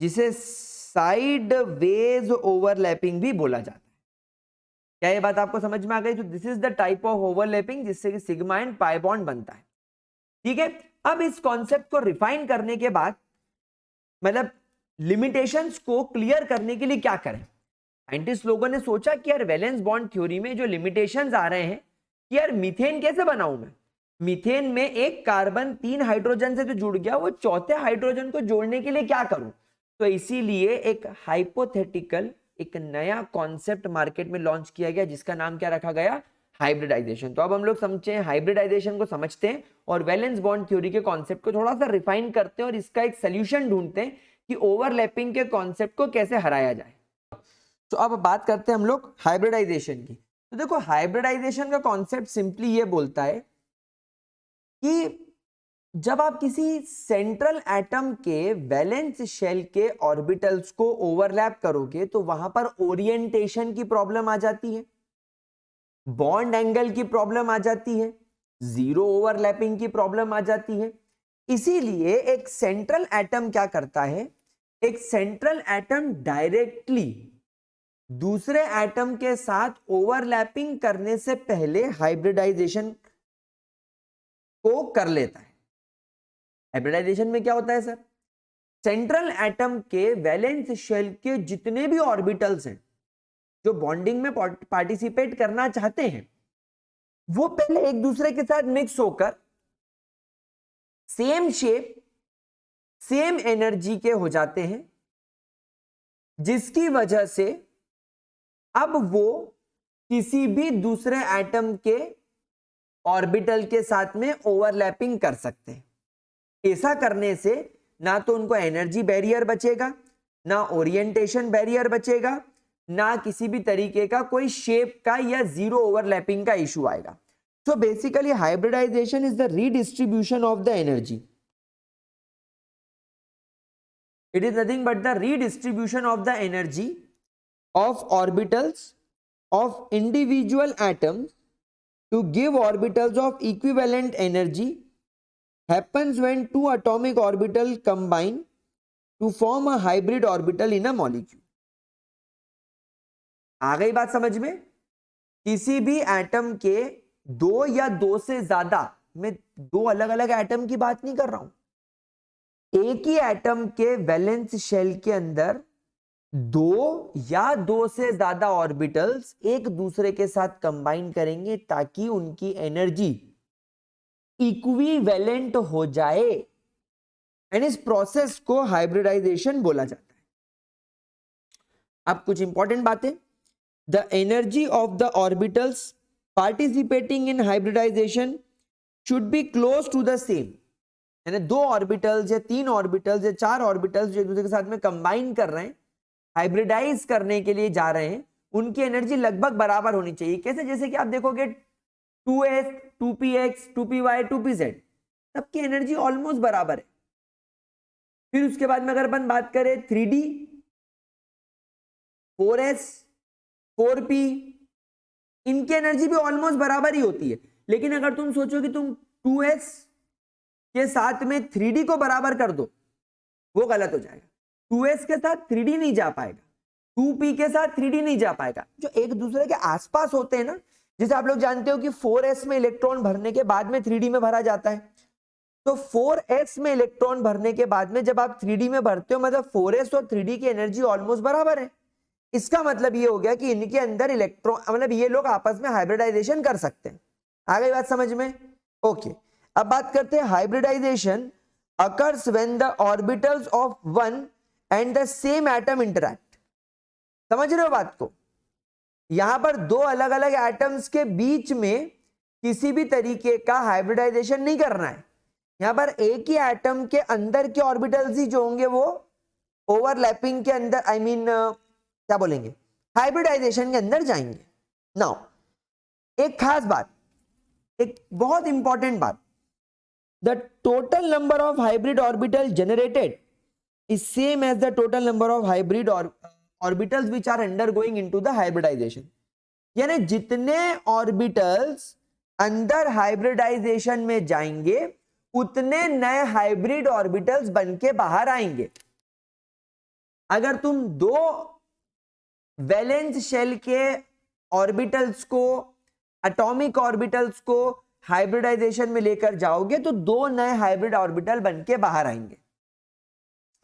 जिसे साइड वेज ओवरलैपिंग भी बोला जाता है। क्या ये बात आपको समझ में आ गई? तो this is the type of overlapping जिससे कि सिग्मा एंड पाई बॉन्ड बनता है। ठीक है, अब इस कॉन्सेप्ट को रिफाइन करने के बाद, मतलब लिमिटेशंस को क्लियर करने के लिए क्या करें, साइंटिस्ट लोगों ने सोचा कि यार वैलेंस बॉन्ड थ्योरी में जो लिमिटेशंस आ रहे हैं कि यार मीथेन कैसे बनाऊं मैं, मीथेन में एक कार्बन 3 हाइड्रोजन से जो जुड़ गया, वो चौथे हाइड्रोजन को जोड़ने के लिए क्या करूं। तो इसीलिए एक हाइपोथेटिकल, एक नया कॉन्सेप्ट मार्केट में लॉन्च किया गया जिसका नाम क्या रखा गया, हाइब्रिडाइजेशन। तो अब हम लोग समझे हाइब्रिडाइजेशन को समझते हैं और वैलेंस बॉन्ड थ्योरी के कॉन्सेप्ट को थोड़ा सा रिफाइन करते हैं और इसका एक सोल्यूशन ढूंढते हैं कि ओवरलैपिंग के कॉन्सेप्ट को कैसे हराया जाए। तो अब बात करते हैं हम लोग हाइब्रिडाइजेशन की। तो देखो हाइब्रिडाइजेशन का कॉन्सेप्ट सिंपली ये बोलता है कि जब आप किसी सेंट्रल एटम के वैलेंस शेल के ऑर्बिटल्स को ओवरलैप करोगे तो वहां पर ओरिएंटेशन की प्रॉब्लम आ जाती है, बॉन्ड एंगल की प्रॉब्लम आ जाती है, जीरो ओवरलैपिंग की प्रॉब्लम आ जाती है। इसीलिए एक सेंट्रल एटम क्या करता है, एक सेंट्रल एटम डायरेक्टली दूसरे एटम के साथ ओवरलैपिंग करने से पहले हाइब्रिडाइजेशन को कर लेता है। हाइब्रिडाइजेशन में क्या होता है सर, सेंट्रल एटम के वैलेंस शेल के जितने भी ऑर्बिटल्स हैं जो बॉन्डिंग में पार्टिसिपेट करना चाहते हैं, वो पहले एक दूसरे के साथ मिक्स होकर सेम शेप, सेम एनर्जी के हो जाते हैं, जिसकी वजह से अब वो किसी भी दूसरे एटम के ऑर्बिटल के साथ में ओवरलैपिंग कर सकते हैं। ऐसा करने से ना तो उनको एनर्जी बैरियर बचेगा, ना ओरिएंटेशन बैरियर बचेगा, ना किसी भी तरीके का कोई शेप का या जीरो ओवरलैपिंग का इशू आएगा। So basically hybridization is the redistribution of the energy. It is nothing but the redistribution of the energy of orbitals of individual atoms to give orbitals of equivalent energy happens when two atomic orbitals combine to form a hybrid orbital in a molecule. आ गई बात समझ में? किसी भी atom के दो या दो से ज्यादा, मैं दो अलग अलग एटम की बात नहीं कर रहा हूं, एक ही एटम के वैलेंस शेल के अंदर दो या दो से ज्यादा ऑर्बिटल्स एक दूसरे के साथ कंबाइन करेंगे ताकि उनकी एनर्जी इक्विवेलेंट हो जाए, एंड इस प्रोसेस को हाइब्रिडाइजेशन बोला जाता है। अब कुछ इंपॉर्टेंट बातें, the energy of the orbitals participating in hybridization should be close to the same, यानी दो ऑर्बिटल्स या तीन ऑर्बिटल्स या चार ऑर्बिटल्स जो एक दूसरे के साथ में कंबाइन कर रहे हैं, हाइब्रिडाइज करने के लिए जा रहे हैं, उनकी एनर्जी लगभग बराबर होनी चाहिए। कैसे? जैसे कि आप देखोगे 2s, 2px, 2py, 2pz, सबकी एनर्जी ऑलमोस्ट बराबर है। फिर उसके बाद में अगर अपन बात करें 3d, 4s, 4p, इनकी एनर्जी भी ऑलमोस्ट बराबर ही होती है। लेकिन अगर तुम सोचो कि तुम 2s के साथ में 3d को बराबर कर दो, वो गलत हो जाएगा। 2s के साथ 3d नहीं जा पाएगा, 2p के साथ 3d नहीं जा पाएगा। जो एक दूसरे के आसपास होते हैं ना, जैसे आप लोग जानते हो कि 4s में इलेक्ट्रॉन भरने के बाद में 3d में भरा जाता है, तो 4s में इलेक्ट्रॉन भरने के बाद में जब आप 3d में भरते हो, मतलब 4s और 3d की एनर्जी ऑलमोस्ट बराबर है। इसका मतलब ये हो गया कि इनके अंदर इलेक्ट्रॉन, मतलब ये लोग आपस में हाइब्रिडाइजेशन कर सकते हैं। आ गई बात समझ में? ओके, अब बात करते हैं hybridisation occurs when the orbitals of one and the same atom interact. समझ रहे हो बात को? यहां पर दो अलग अलग एटम्स के बीच में किसी भी तरीके का हाइब्रिडाइजेशन नहीं करना है। यहां पर एक ही एटम के अंदर के ऑर्बिटल्स ही जो होंगे वो ओवरलैपिंग के अंदर क्या बोलेंगे, हाइब्रिडाइजेशन के अंदर जाएंगे। नाउ एक खास बात, एक बहुत इंपॉर्टेंट बात, the total number of hybrid orbital generated is same as the total number of hybrid orbitals which are undergoing into the hybridization। यानी जितने ऑर्बिटल्स अंदर हाइब्रिडाइजेशन में जाएंगे उतने नए हाइब्रिड ऑर्बिटल्स बन के बाहर आएंगे। अगर तुम दो वैलेंस शेल के ऑर्बिटल्स को, एटॉमिक ऑर्बिटल्स को हाइब्रिडाइजेशन में लेकर जाओगे तो दो नए हाइब्रिड ऑर्बिटल बन के बाहर आएंगे।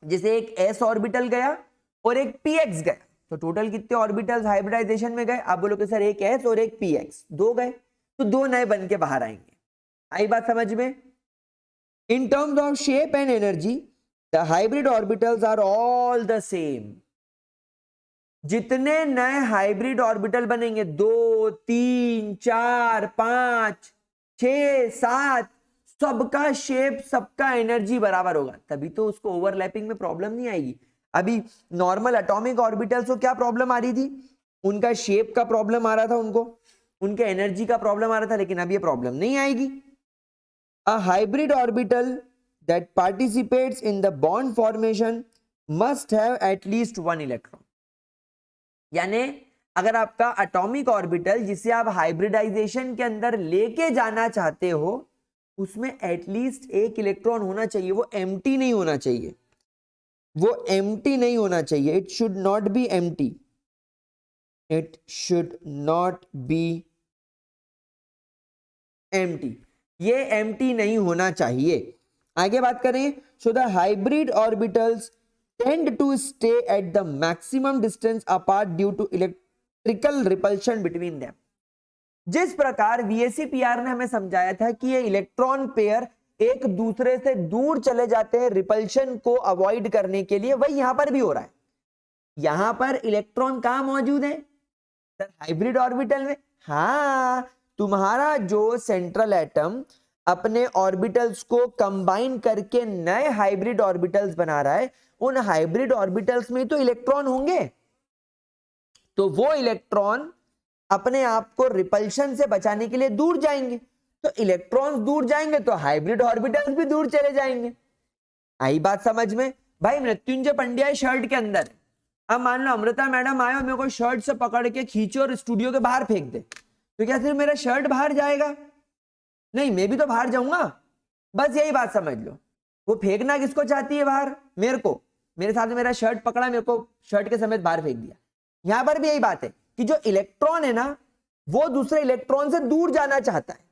जैसे एक s ऑर्बिटल गया और एक px गया, तो टोटल कितने ऑर्बिटल्स हाइब्रिडाइजेशन में गए? आप बोलोगे सर एक s और एक px, दो गए, तो दो नए बन के बाहर आएंगे। आई बात समझ में? In terms of shape and energy the hybrid orbitals are all the same. जितने नए हाइब्रिड ऑर्बिटल बनेंगे, 2, 3, 4, 5, 6, 7, सबका शेप, सबका एनर्जी बराबर होगा, तभी तो उसको ओवरलैपिंग में प्रॉब्लम नहीं आएगी। अभी नॉर्मल एटॉमिक ऑर्बिटल्स को क्या प्रॉब्लम आ रही थी? उनका शेप का प्रॉब्लम आ रहा था, उनको उनके एनर्जी का प्रॉब्लम आ रहा था, लेकिन अब ये प्रॉब्लम नहीं आएगी। A hybrid orbital that participates in the bond formation must have at least 1 electron. यानी अगर आपका एटॉमिक ऑर्बिटल जिसे आप हाइब्रिडाइजेशन के अंदर लेके जाना चाहते हो उसमें एटलीस्ट 1 इलेक्ट्रॉन होना चाहिए, वो एम्प्टी नहीं होना चाहिए, वो एम्प्टी नहीं होना चाहिए। It should not be empty, it should not be empty, ये एम्प्टी नहीं होना चाहिए। आगे बात करें, so the hybrid orbitals tend to stay at the maximum distance apart due to electrical repulsion between them. जिस प्रकार VSEPR ने हमें समझाया था कि ये इलेक्ट्रॉन पेयर एक दूसरे से दूर चले जाते हैं रिपल्शन को अवॉइड करने के लिए, वही यहां पर भी हो रहा है। यहां पर इलेक्ट्रॉन कहां मौजूद है? हाइब्रिड ऑर्बिटल में। हाँ, तुम्हारा जो सेंट्रल एटम अपने ऑर्बिटल्स को कंबाइन करके नए हाइब्रिड ऑर्बिटल्स बना रहा है, उन हाइब्रिड ऑर्बिटल्स में तो इलेक्ट्रॉन होंगे, तो वो इलेक्ट्रॉन अपने आप को रिपल्शन से बचाने के लिए दूर जाएंगे। तो इलेक्ट्रॉन्स दूर जाएंगे तो हाइब्रिड ऑर्बिटल्स भी दूर चले जाएंगे। आई बात समझ में? भाई मृत्युंजय पंड्या शर्ट के अंदर है, अब मान लो अमृता मैडम आए और मेरे को शर्ट से पकड़ के खींचे और स्टूडियो के बाहर फेंक दे, तो क्या सिर्फ मेरा शर्ट बाहर जाएगा? नहीं, मैं भी तो बाहर जाऊंगा। बस यही बात समझ लो। वो फेंकना किसको चाहती है बाहर? मेरे को। मेरे साथ मेरा शर्ट पकड़ा, मेरे को शर्ट के समेत बाहर फेंक दिया। यहां पर भी यही बात है कि जो इलेक्ट्रॉन है ना, वो दूसरे इलेक्ट्रॉन से दूर जाना चाहता है।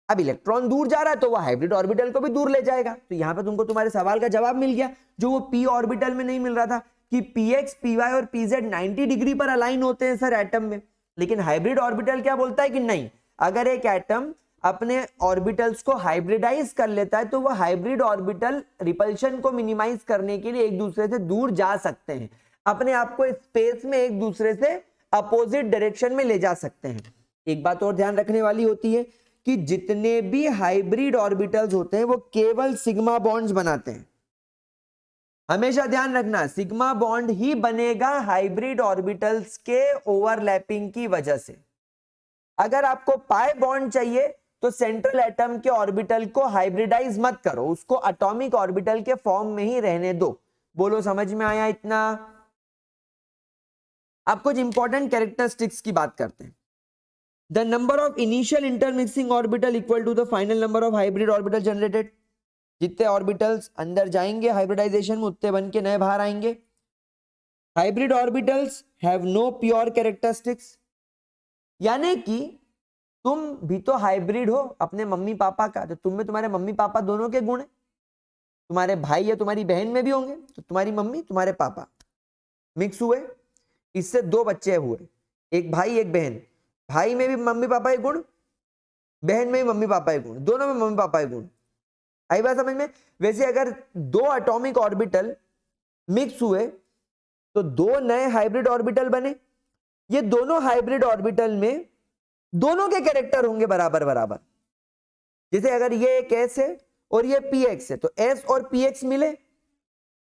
अब इलेक्ट्रॉन दूर जा रहा है तो वो हाइब्रिड ऑर्बिटल को भी दूर ले जाएगा। तो यहां पर तुमको तुम्हारे सवाल का जवाब मिल गया, जो वो p ऑर्बिटल में नहीं मिल रहा था कि px, py और pz 90 डिग्री पर अलाइन होते हैं सर एटम में, लेकिन हाइब्रिड ऑर्बिटल क्या बोलता है कि नहीं, अगर एक एटम अपने ऑर्बिटल्स को हाइब्रिडाइज कर लेता है तो वो हाइब्रिड ऑर्बिटल रिपल्शन को मिनिमाइज करने के लिए एक दूसरे से दूर जा सकते हैं, अपने आप को स्पेस में एक दूसरे से अपोजिट डायरेक्शन में ले जा सकते हैं। एक बात और ध्यान रखने वाली होती है कि जितने भी हाइब्रिड ऑर्बिटल्स होते हैं वो केवल सिग्मा बॉन्ड्स बनाते हैं। हमेशा ध्यान रखना, सिग्मा बॉन्ड ही बनेगा हाइब्रिड ऑर्बिटल्स के ओवरलैपिंग की वजह से। अगर आपको पाई बॉन्ड चाहिए तो सेंट्रल एटम के ऑर्बिटल को हाइब्रिडाइज मत करो, उसको एटॉमिक ऑर्बिटल के फॉर्म में ही रहने दो। बोलो समझ में आया इतना? अब कुछ इंपॉर्टेंट कैरेक्टरिस्टिक्स की बात करते हैं। The number of initial intermixing orbital equal to the final number of hybrid orbital generated. जितने ऑर्बिटल्स अंदर जाएंगे हाइब्रिडाइजेशन में उतने बन के नए बाहर आएंगे। Hybrid orbitals have no pure characteristics, यानी कि तुम भी तो हाइब्रिड हो अपने मम्मी पापा का, तो तुम में तुम्हारे मम्मी पापा दोनों के गुण है। तुम्हारे भाई या तुम्हारी बहन में भी होंगे, तो तुम्हारी मम्मी तुम्हारे पापा मिक्स हुए, इससे दो बच्चे हुए, एक भाई एक बहन। भाई में भी मम्मी पापा के गुण, बहन में भी मम्मी पापा के गुण, दोनों में मम्मी पापा के गुण। आई बात समझ में? वैसे अगर दो एटॉमिक ऑर्बिटल मिक्स हुए तो दो नए हाइब्रिड ऑर्बिटल बने, ये दोनों हाइब्रिड ऑर्बिटल में दोनों के कैरेक्टर होंगे बराबर बराबर। जैसे अगर ये एक s है और ये px है तो s और px मिले,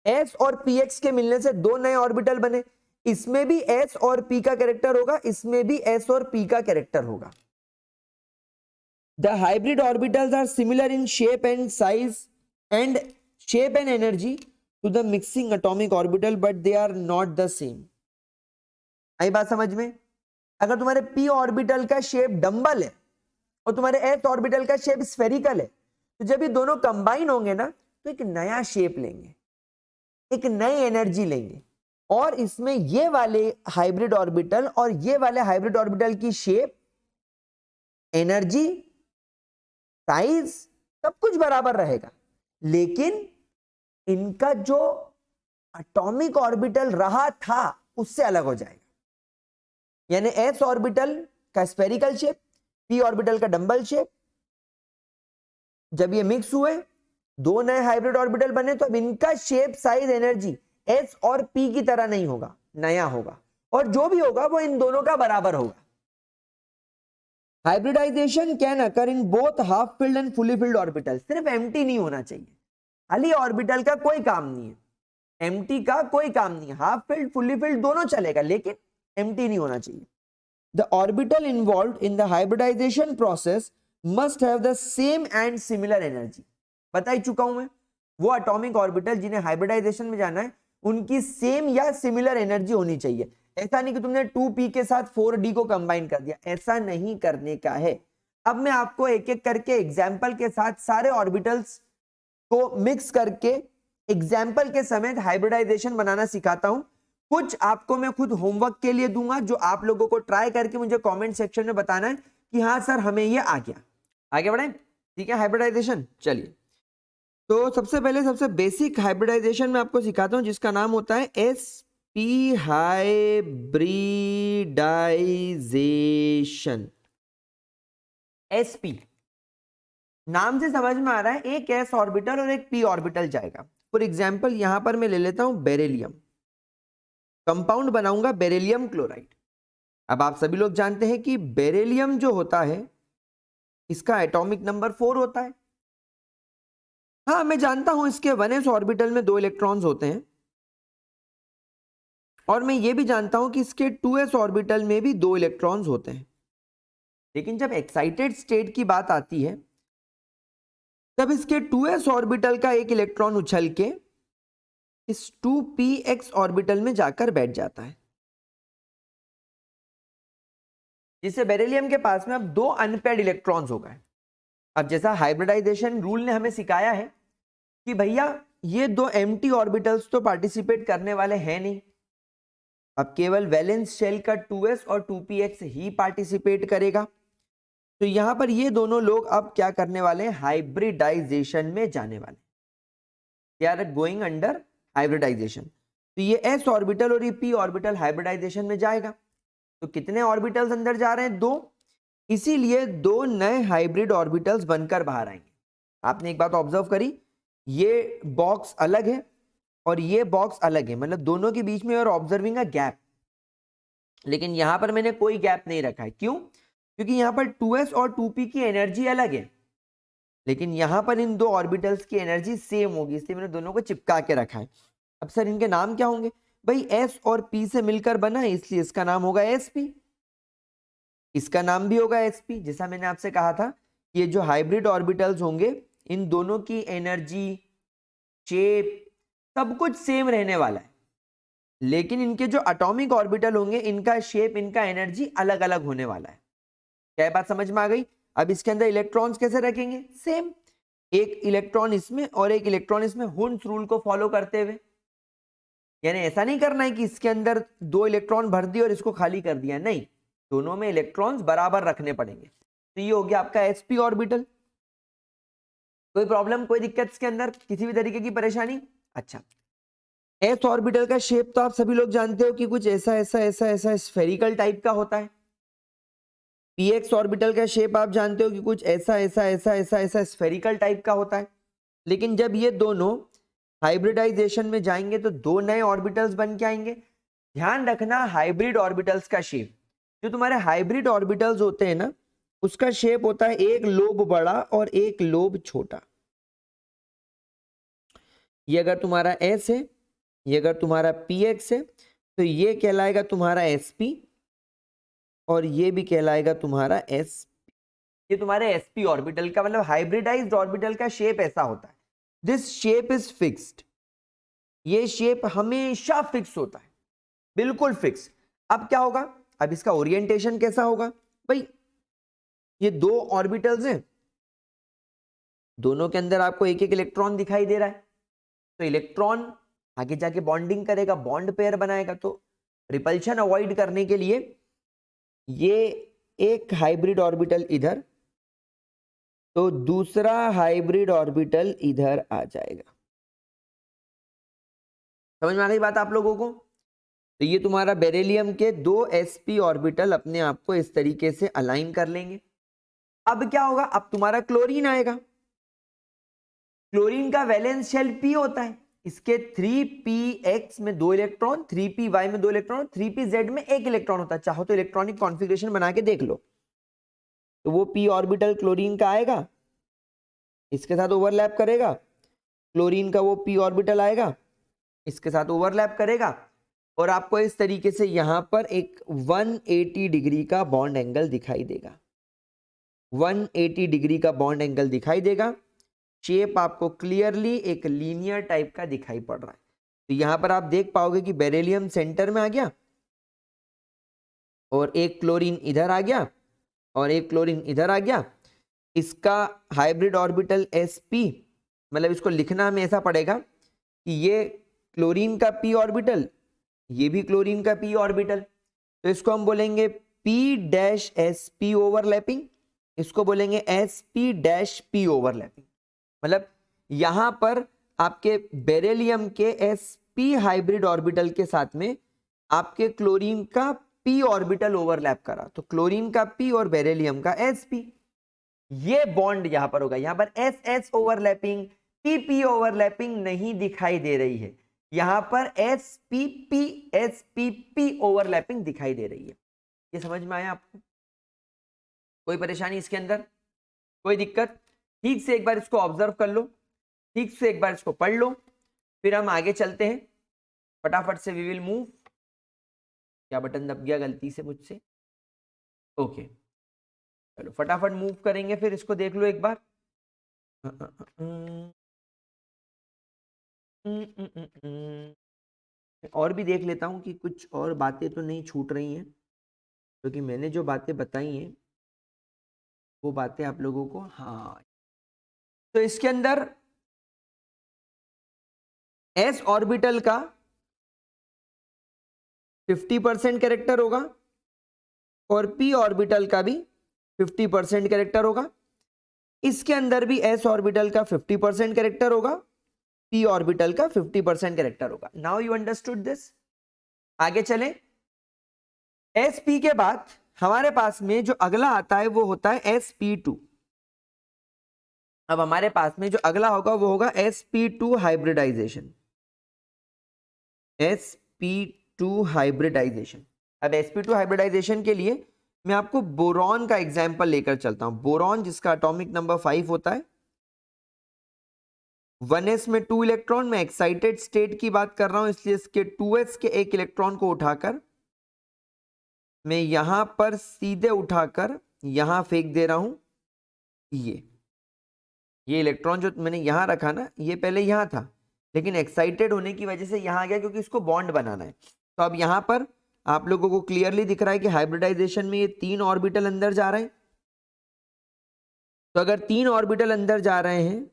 s और px के मिलने से दो नए ऑर्बिटल बने, इसमें भी s और p का कैरेक्टर होगा, इसमें भी s और p का कैरेक्टर होगा। The hybrid orbitals are similar in shape and size and shape and energy to the mixing atomic orbital, but they are not the same. आई बात समझ में? अगर तुम्हारे p ऑर्बिटल का शेप डंबल है और तुम्हारे s ऑर्बिटल का शेप स्फेरिकल है, तो जब ये दोनों कंबाइन होंगे ना तो एक नया शेप लेंगे, एक नई एनर्जी लेंगे, और इसमें ये वाले हाइब्रिड ऑर्बिटल और ये वाले हाइब्रिड ऑर्बिटल की शेप, एनर्जी, साइज सब कुछ बराबर रहेगा, लेकिन इनका जो एटॉमिक ऑर्बिटल रहा था उससे अलग हो जाएगा। यानी s ऑर्बिटल का स्फेरिकल शेप, p ऑर्बिटल का डंबल शेप, जब ये मिक्स हुए दो नए हाइब्रिड ऑर्बिटल बने तो अब इनका शेप, साइज, एनर्जी s और p की तरह नहीं होगा, नया होगा, और जो भी होगा वो इन दोनों का बराबर होगा। Hybridization can occur in both half filled and fully filled orbital. सिर्फ एम्प्टी नहीं होना चाहिए, खाली ऑर्बिटल का कोई काम नहीं है, एम्प्टी का कोई काम नहीं है, हाफ फिल्ड फुली फिल्ड दोनों चलेगा, लेकिन एम्प्टी नहीं होना चाहिए। The orbital involved in the hybridization process must have the same and similar energy. बता ही चुका हूं मैं, वो एटॉमिक ऑर्बिटल जिन्हें हाइब्रिडाइजेशन में जाना है उनकी सेम या सिमिलर एनर्जी होनी चाहिए। ऐसा नहीं कि तुमने 2p के साथ 4d को कंबाइन कर दिया, ऐसा नहीं करने का है। अब मैं आपको एक एक करके एग्जाम्पल के साथ सारे ऑर्बिटल्स को मिक्स करके एग्जाम्पल के समेत हाइब्रिडाइजेशन बनाना सिखाता हूं। कुछ आपको मैं खुद होमवर्क के लिए दूंगा जो आप लोगों को ट्राई करके मुझे कमेंट सेक्शन में बताना है कि हाँ सर हमें ये आ गया। आगे बढ़े, ठीक है। हाइब्रिडाइजेशन, चलिए तो सबसे पहले सबसे बेसिक हाइब्रिडाइजेशन में आपको सिखाता हूं जिसका नाम होता है sp हाइब्रिडाइजेशन। sp नाम से समझ में आ रहा है एक s ऑर्बिटल और एक p ऑर्बिटल जाएगा। फॉर एग्जांपल यहां पर मैं ले लेता हूं बेरिलियम, कंपाउंड बनाऊंगा बेरिलियम क्लोराइड। अब आप सभी लोग जानते हैं कि बेरिलियम जो होता है इसका एटॉमिक नंबर 4 होता है। हाँ मैं जानता हूं इसके 1s ऑर्बिटल में 2 इलेक्ट्रॉन्स होते हैं, और मैं ये भी जानता हूं कि इसके 2s ऑर्बिटल में भी 2 इलेक्ट्रॉन्स होते हैं। लेकिन जब एक्साइटेड स्टेट की बात आती है तब इसके 2s ऑर्बिटल का एक इलेक्ट्रॉन उछल के इस 2px ऑर्बिटल में जाकर बैठ जाता है, जिससे बेरिलियम के पास में अब 2 अनपेयर्ड इलेक्ट्रॉन्स हो गए। अब जैसा हाइब्रिडाइजेशन रूल ने हमें सिखाया है कि भैया ये 2 एम्प्टी ऑर्बिटल्स तो पार्टिसिपेट करने वाले हैं नहीं, अब केवल वैलेंस शेल का 2s और 2px ही पार्टिसिपेट करेगा। तो यहां पर ये दोनों लोग अब क्या करने वाले हैं, हाइब्रिडाइजेशन में जाने वाले, they are going under hybridization. तो ये s ऑर्बिटल और ये p ऑर्बिटल हाइब्रिडाइजेशन में जाएगा। तो कितने ऑर्बिटल्स अंदर जा रहे हैं, 2, इसीलिए 2 नए हाइब्रिड ऑर्बिटल्स बनकर बाहर आएंगे। आपने एक बात ऑब्जर्व करी, ये बॉक्स अलग है और ये बॉक्स अलग है, मतलब दोनों के बीच में और ऑब्जर्विंग अ गैप, लेकिन यहां पर मैंने कोई गैप नहीं रखा है। क्यों? क्योंकि यहां पर 2s और 2p की एनर्जी अलग है, लेकिन यहां पर इन 2 ऑर्बिटल्स की एनर्जी सेम होगी, इसलिए मैंने दोनों को चिपका के रखा है। अब सर इनके नाम क्या होंगे? भाई s और p से मिलकर बना है इसलिए इसका नाम होगा sp, इसका नाम भी होगा sp। जैसा मैंने आपसे कहा था ये जो हाइब्रिड ऑर्बिटल्स होंगे इन दोनों की एनर्जी, शेप सब कुछ सेम रहने वाला है, लेकिन इनके जो एटॉमिक ऑर्बिटल होंगे इनका शेप, इनका एनर्जी अलग अलग होने वाला है। क्या बात समझ में आ गई? अब इसके अंदर इलेक्ट्रॉन्स कैसे रखेंगे? सेम, एक इलेक्ट्रॉन इसमें और एक इलेक्ट्रॉन इसमें, हुंस रूल को फॉलो करते हुए। यानी ऐसा नहीं करना है कि इसके अंदर 2 इलेक्ट्रॉन भर दिए और इसको खाली कर दिया, नहीं, दोनों में इलेक्ट्रॉन्स बराबर रखने पड़ेंगे। तो ये हो गया आपका sp ऑर्बिटल। कोई प्रॉब्लम, कोई दिक्कत इसके अंदर, किसी भी तरीके की परेशानी? अच्छा, s ऑर्बिटल का शेप तो आप सभी लोग जानते हो कि कुछ ऐसा ऐसा ऐसा ऐसा स्फेरिकल टाइप का होता है। px ऑर्बिटल का शेप आप जानते हो कि कुछ ऐसा ऐसा ऐसा ऐसा ऐसा स्फेरिकल टाइप का होता है। लेकिन जब ये दोनों हाइब्रिडाइजेशन में जाएंगे तो 2 नए ऑर्बिटल्स बन के आएंगे। ध्यान रखना हाइब्रिड ऑर्बिटल्स का शेप, जो तुम्हारे हाइब्रिड ऑर्बिटल्स होते हैं ना, उसका शेप होता है एक लोब बड़ा और एक लोब छोटा। ये अगर तुम्हारा S है, ये अगर तुम्हारा PX है, तो ये कहलाएगा तुम्हारा SP और ये भी कहलाएगा तुम्हारा SP। ये तुम्हारे SP ऑर्बिटल का मतलब हाइब्रिडाइज्ड ऑर्बिटल का शेप ऐसा होता है। दिस शेप इज फिक्स्ड, ये शेप हमेशा फिक्स होता है, बिल्कुल फिक्स। अब क्या होगा, अब इसका ओरिएंटेशन कैसा होगा भाई, ये दो ऑर्बिटल्स हैं, दोनों के अंदर आपको एक एक इलेक्ट्रॉन दिखाई दे रहा है, तो इलेक्ट्रॉन आगे जाके बॉन्डिंग करेगा, बॉन्ड पेयर बनाएगा। तो रिपल्शन अवॉइड करने के लिए ये एक हाइब्रिड ऑर्बिटल इधर, तो दूसरा हाइब्रिड ऑर्बिटल इधर आ जाएगा। समझ में आ गई बात आप लोगों को? तो ये तुम्हारा बेरिलियम के दो sp ऑर्बिटल अपने आप को इस तरीके से अलाइन कर लेंगे। अब क्या होगा, अब तुम्हारा क्लोरीन आएगा। क्लोरीन का वैलेंस शेल p होता है, इसके 3px में 2 इलेक्ट्रॉन, 3py में 2 इलेक्ट्रॉन, 3pz में 1 इलेक्ट्रॉन होता है। चाहो तो इलेक्ट्रॉनिक कॉन्फ़िगरेशन बना के देख लो। तो वो p ऑर्बिटल क्लोरीन का आएगा, इसके साथ ओवरलैप करेगा, क्लोरीन का वो p ऑर्बिटल आएगा, इसके साथ ओवरलैप करेगा, और आपको इस तरीके से यहां पर एक 180 डिग्री का बॉन्ड एंगल दिखाई देगा। 180 डिग्री का बॉन्ड एंगल दिखाई देगा। शेप आपको क्लियरली एक लीनियर टाइप का दिखाई पड़ रहा है। तो यहां पर आप देख पाओगे कि बेरिलियम सेंटर में आ गया और एक क्लोरीन इधर आ गया और एक क्लोरीन इधर आ गया। इसका हाइब्रिड ऑर्बिटल sp, मतलब इसको लिखना हमें ऐसा पड़ेगा कि ये क्लोरीन का p ऑर्बिटल, ये भी क्लोरीन का p ऑर्बिटल, तो इसको हम बोलेंगे p-sp ओवरलैपिंग, इसको बोलेंगे sp-p ओवरलैपिंग। मतलब यहां पर आपके बेरिलियम के sp हाइब्रिड ऑर्बिटल के साथ में आपके क्लोरीन का p ऑर्बिटल ओवरलैप करा, तो क्लोरीन का p और बेरिलियम का sp, ये बॉन्ड यहां पर होगा। यहां पर ss ओवरलैपिंग, pp ओवरलैपिंग नहीं दिखाई दे रही है, यहां पर spp ओवरलैपिंग दिखाई दे रही है। ये समझ में आया आपको? कोई परेशानी इसके अंदर, कोई दिक्कत? ठीक से एक बार इसको ऑब्जर्व कर लो, ठीक से एक बार इसको पढ़ लो, फिर हम आगे चलते हैं फटाफट से। We will move. क्या बटन दब गया गलती से मुझसे? ओके, चलो फटाफट मूव करेंगे। फिर इसको देख लो एक बार। और भी देख लेता हूं कि कुछ और बातें तो नहीं छूट रही हैं, क्योंकि मैंने जो बातें बताई हैं वो बातें आप लोगों को, हाँ, तो इसके अंदर s ऑर्बिटल का 50% कैरेक्टर होगा और p ऑर्बिटल का भी 50% कैरेक्टर होगा। इसके अंदर भी s ऑर्बिटल का 50% कैरेक्टर होगा, p ऑर्बिटल का 50% कैरेक्टर होगा। Now you understood this. आगे चलें। sp के बाद हमारे पास में जो अगला आता है वो होता है sp2। अब हमारे पास में जो अगला होगा वो होगा sp2 हाइब्रिडाइजेशन। sp2 hybridisation. अब sp2 हाइब्रिडाइजेशन के लिए मैं आपको बोरॉन का एग्जांपल लेकर चलता हूं। बोरॉन जिसका एटॉमिक नंबर 5 होता है, 1s में 2 इलेक्ट्रॉन, मैं एक्साइटेड स्टेट की बात कर रहा हूं इसलिए इसके 2s के एक इलेक्ट्रॉन को उठाकर मैं यहां पर सीधे उठाकर यहां फेंक दे रहा हूं। ये इलेक्ट्रॉन जो मैंने यहां रखा ना, ये पहले यहां था, लेकिन एक्साइटेड होने की वजह से यहां आ गया क्योंकि इसको बॉन्ड बनाना है। तो अब यहां पर आप लोगों को क्लियरली दिख रहा है कि हाइब्रिडाइजेशन में ये 3 ऑर्बिटल अंदर जा रहे हैं। तो अगर 3 ऑर्बिटल अंदर जा रहे हैं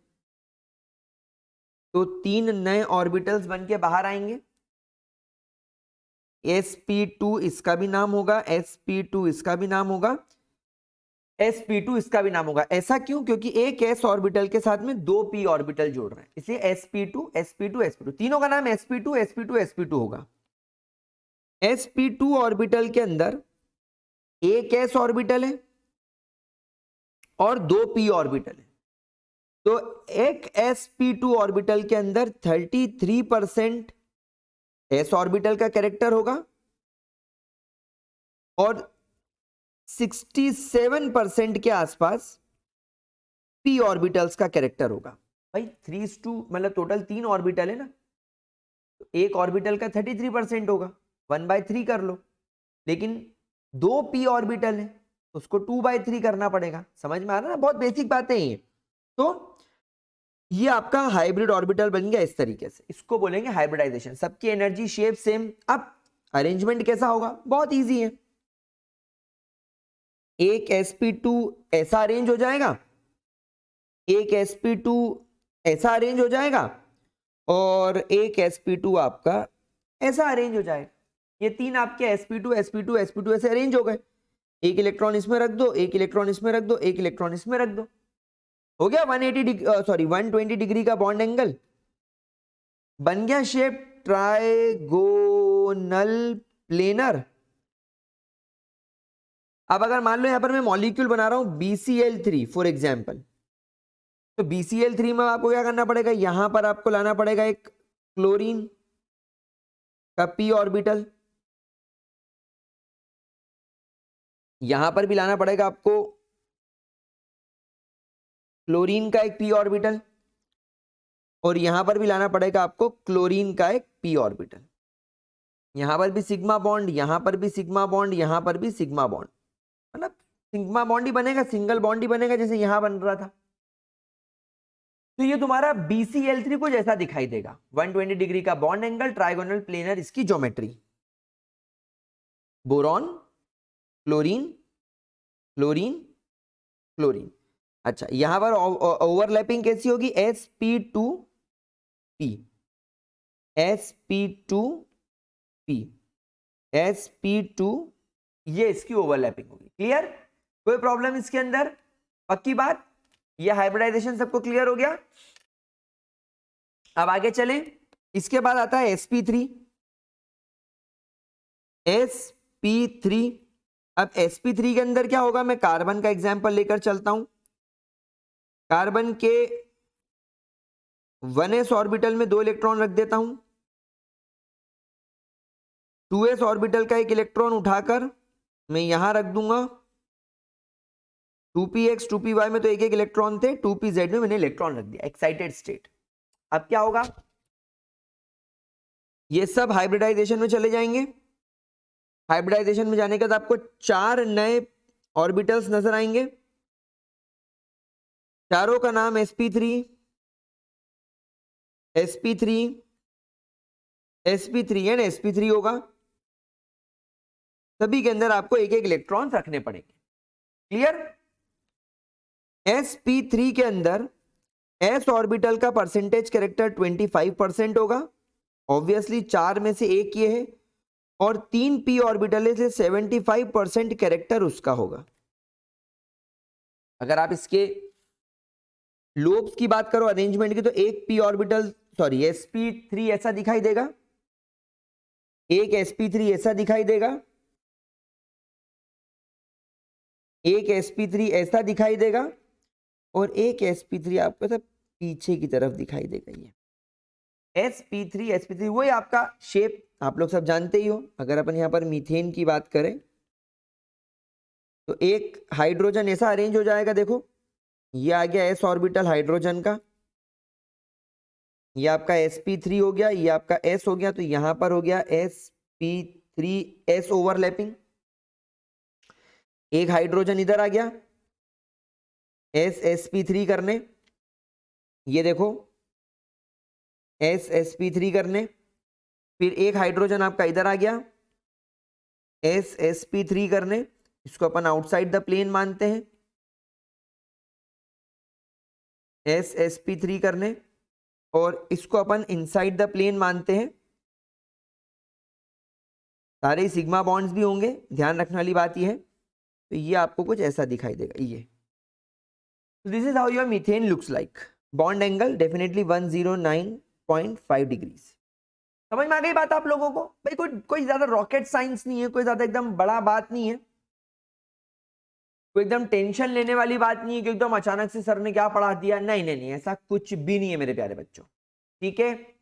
तो 3 नए ऑर्बिटल्स बन के बाहर आएंगे। sp2 इसका भी नाम होगा, sp2 इसका भी नाम होगा, sp2 इसका भी नाम होगा। ऐसा क्यों? क्योंकि एक s ऑर्बिटल के साथ में 2 p ऑर्बिटल जोड़ रहे हैं, इसलिए sp2 sp2 sp2, तीनों का नाम sp2 sp2 sp2 होगा। sp2 ऑर्बिटल के अंदर एक s ऑर्बिटल है और 2 p ऑर्बिटल है। तो एक sp2 ऑर्बिटल के अंदर 33% s ऑर्बिटल का कैरेक्टर होगा और 67% के आसपास p ऑर्बिटल्स का कैरेक्टर होगा। भाई 3:2 मतलब टोटल 3 ऑर्बिटल है ना, तो एक ऑर्बिटल का 33% होगा, 1/3 कर लो। लेकिन 2 p ऑर्बिटल है, उसको 2/3 करना पड़ेगा। समझ में आ रहा है ना, बहुत बेसिक बातें हैं ये। तो ये आपका हाइब्रिड ऑर्बिटल बन गया इस तरीके से, इसको बोलेंगे हाइब्रिडाइजेशन। सबकी एनर्जी शेप सेम। अब अरेंजमेंट कैसा होगा, बहुत इजी है। एक sp2 ऐसा अरेंज हो जाएगा, एक sp2 ऐसा अरेंज हो जाएगा, और एक sp2 आपका ऐसा अरेंज हो जाएगा। ये तीन आपके sp2 sp2 sp2 ऐसे अरेंज हो गए। एक इलेक्ट्रॉन इसमें रख दो, एक इलेक्ट्रॉन इसमें रख दो, एक इलेक्ट्रॉन इसमें रख दो, हो गया 120 डिग्री का बॉन्ड एंगल बन गया। Shape trigonal planar. अब अगर मान लो यहां पर मैं मॉलिक्यूल बना रहा हूं BCl3 फॉर एग्जांपल, तो BCl3 में आपको क्या करना पड़ेगा, यहां पर आपको लाना पड़ेगा एक क्लोरीन का p ऑर्बिटल, यहां पर भी लाना पड़ेगा आपको क्लोरीन का एक p ऑर्बिटल, और यहां पर भी लाना पड़ेगा आपको क्लोरीन का एक p ऑर्बिटल। यहां पर भी सिग्मा बॉन्ड, यहां पर भी सिग्मा बॉन्ड, यहां पर भी सिग्मा बॉन्ड, मतलब सिग्मा बॉन्ड ही बनेगा, सिंगल बॉन्ड ही बनेगा जैसे यहां बन रहा था। तो ये तुम्हारा BCl3 को जैसा दिखाई देगा, 120 डिग्री का बॉन्ड एंगल, ट्राइगोनल प्लेनर इसकी geometry. Boron, chlorine, chlorine, chlorine. अच्छा, यहां पर ओवरलैपिंग कैसी होगी, sp2p, sp2p, sp2, ये इसकी ओवरलैपिंग होगी। क्लियर, कोई प्रॉब्लम इसके अंदर, पक्की बात। ये हाइब्रिडाइजेशन सबको क्लियर हो गया। अब आगे चलें, इसके बाद आता है sp3। sp3, अब sp3 के अंदर क्या होगा, मैं कार्बन का एग्जांपल लेकर चलता हूं। कार्बन के 1s ऑर्बिटल में 2 इलेक्ट्रॉन रख देता हूं, 2s ऑर्बिटल का एक इलेक्ट्रॉन उठाकर मैं यहां रख दूंगा। 2px 2py में तो एक एक इलेक्ट्रॉन थे, 2pz में मैंने इलेक्ट्रॉन रख दिया, एक्साइटेड स्टेट। अब क्या होगा, ये सब हाइब्रिडाइजेशन में चले जाएंगे। हाइब्रिडाइजेशन में जाने के बाद आपको 4 नए ऑर्बिटल्स नजर आएंगे, चारों का नाम sp3, sp3, sp3 and sp3 होगा। सभी के अंदर आपको एक एक इलेक्ट्रॉन रखने पड़ेंगे। क्लियर, sp3 के अंदर s ऑर्बिटल का परसेंटेज कैरेक्टर 25% होगा, ऑब्वियसली 4 में से एक ये है, और 3 p ऑर्बिटल से 75% कैरेक्टर उसका होगा। अगर आप इसके लोब्स की बात करो अरेंजमेंट की, तो एक p ऑर्बिटल sp3 ऐसा दिखाई देगा, एक sp3 ऐसा दिखाई देगा, एक sp3 ऐसा दिखाई देगा, और एक sp3 आपको सब पीछे की तरफ दिखाई देगा। ये sp3 वही आपका शेप आप लोग सब जानते ही हो। अगर अपन यहां पर मीथेन की बात करें, तो एक हाइड्रोजन ऐसा अरेंज हो जाएगा, देखो ये आ गया s ऑर्बिटल हाइड्रोजन का, ये आपका sp3 हो गया, ये आपका s हो गया, तो यहां पर हो गया sp3 s ओवरलैपिंग। एक हाइड्रोजन इधर आ गया sp3 करने, ये देखो sp3 करने, फिर एक हाइड्रोजन आपका इधर आ गया sp3 करने, इसको अपन आउटसाइड द प्लेन मानते हैं, sp3 करने, और इसको अपन इनसाइड द प्लेन मानते हैं। सारे सिग्मा बॉन्ड्स भी होंगे, ध्यान रखने वाली बात ये है। तो ये आपको कुछ ऐसा दिखाई देगा, ये this is how your methane looks like. Bond angle definitely 109.5 degrees. समझ में आ गई बात आप लोगों को? भाई कोई ज्यादा रॉकेट साइंस नहीं है, कोई ज्यादा एकदम बड़ा बात नहीं है, कोई एकदम टेंशन लेने वाली बात नहीं है कि एकदम अचानक से सर ने क्या पढ़ा दिया। नहीं नहीं नहीं, ऐसा कुछ भी नहीं है मेरे प्यारे बच्चों। ठीक है,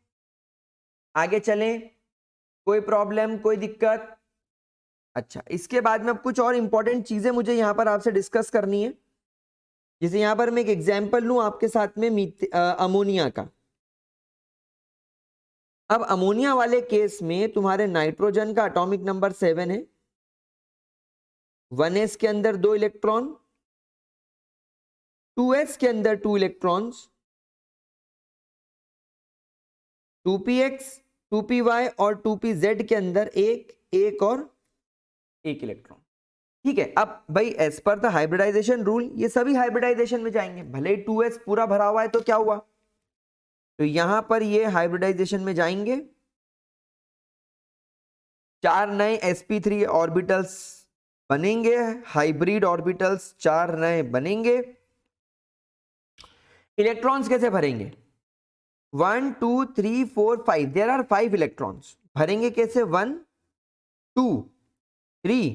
आगे चलें, कोई प्रॉब्लम, कोई दिक्कत? अच्छा, इसके बाद में अब कुछ और इंपॉर्टेंट चीजें मुझे यहां पर आपसे डिस्कस करनी है। जैसे यहां पर मैं एक एग्जांपल लूं आपके साथ में अमोनिया का। अब अमोनिया वाले केस में तुम्हारे नाइट्रोजन का एटॉमिक नंबर 7 है, 1s के अंदर 2 इलेक्ट्रॉन, 2s के अंदर 2 इलेक्ट्रॉन्स, 2px, 2py और 2pz के अंदर एक और एक इलेक्ट्रॉन। ठीक है, अब भाई as per the hybridisation rule ये सभी हाइब्रिडाइजेशन में जाएंगे, भले ही 2s पूरा भरा हुआ है तो क्या हुआ, तो यहां पर ये हाइब्रिडाइजेशन में जाएंगे, 4 नए sp3 ऑर्बिटल्स बनेंगे, हाइब्रिड ऑर्बिटल्स 4 नए बनेंगे। इलेक्ट्रॉन्स कैसे भरेंगे, 1 2 3 4 5, देयर आर 5 इलेक्ट्रॉन्स, भरेंगे कैसे, 1 2 3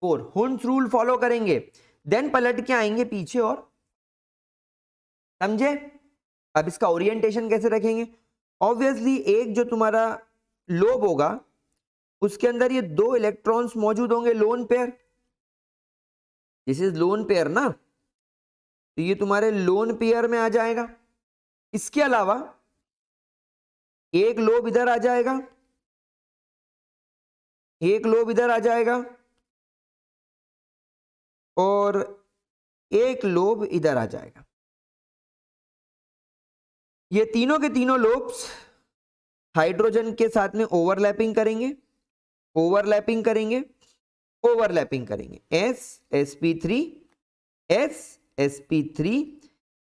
4, हुन्स रूल फॉलो करेंगे, देन पलट के आएंगे पीछे और, समझे। अब इसका ओरिएंटेशन कैसे रखेंगे, ऑब्वियसली एक जो तुम्हारा लोब होगा उसके अंदर ये 2 इलेक्ट्रॉन्स मौजूद होंगे, lone pair, this is lone pair ना, तो ये तुम्हारे लोन पेयर में आ जाएगा। इसके अलावा एक लोब इधर आ जाएगा, एक लोब इधर आ जाएगा और एक लोब इधर आ जाएगा। ये तीनों के तीनों लोब्स हाइड्रोजन के साथ में ओवरलैपिंग करेंगे, ओवरलैपिंग करेंगे, ओवरलैपिंग करेंगे, sp3 sp3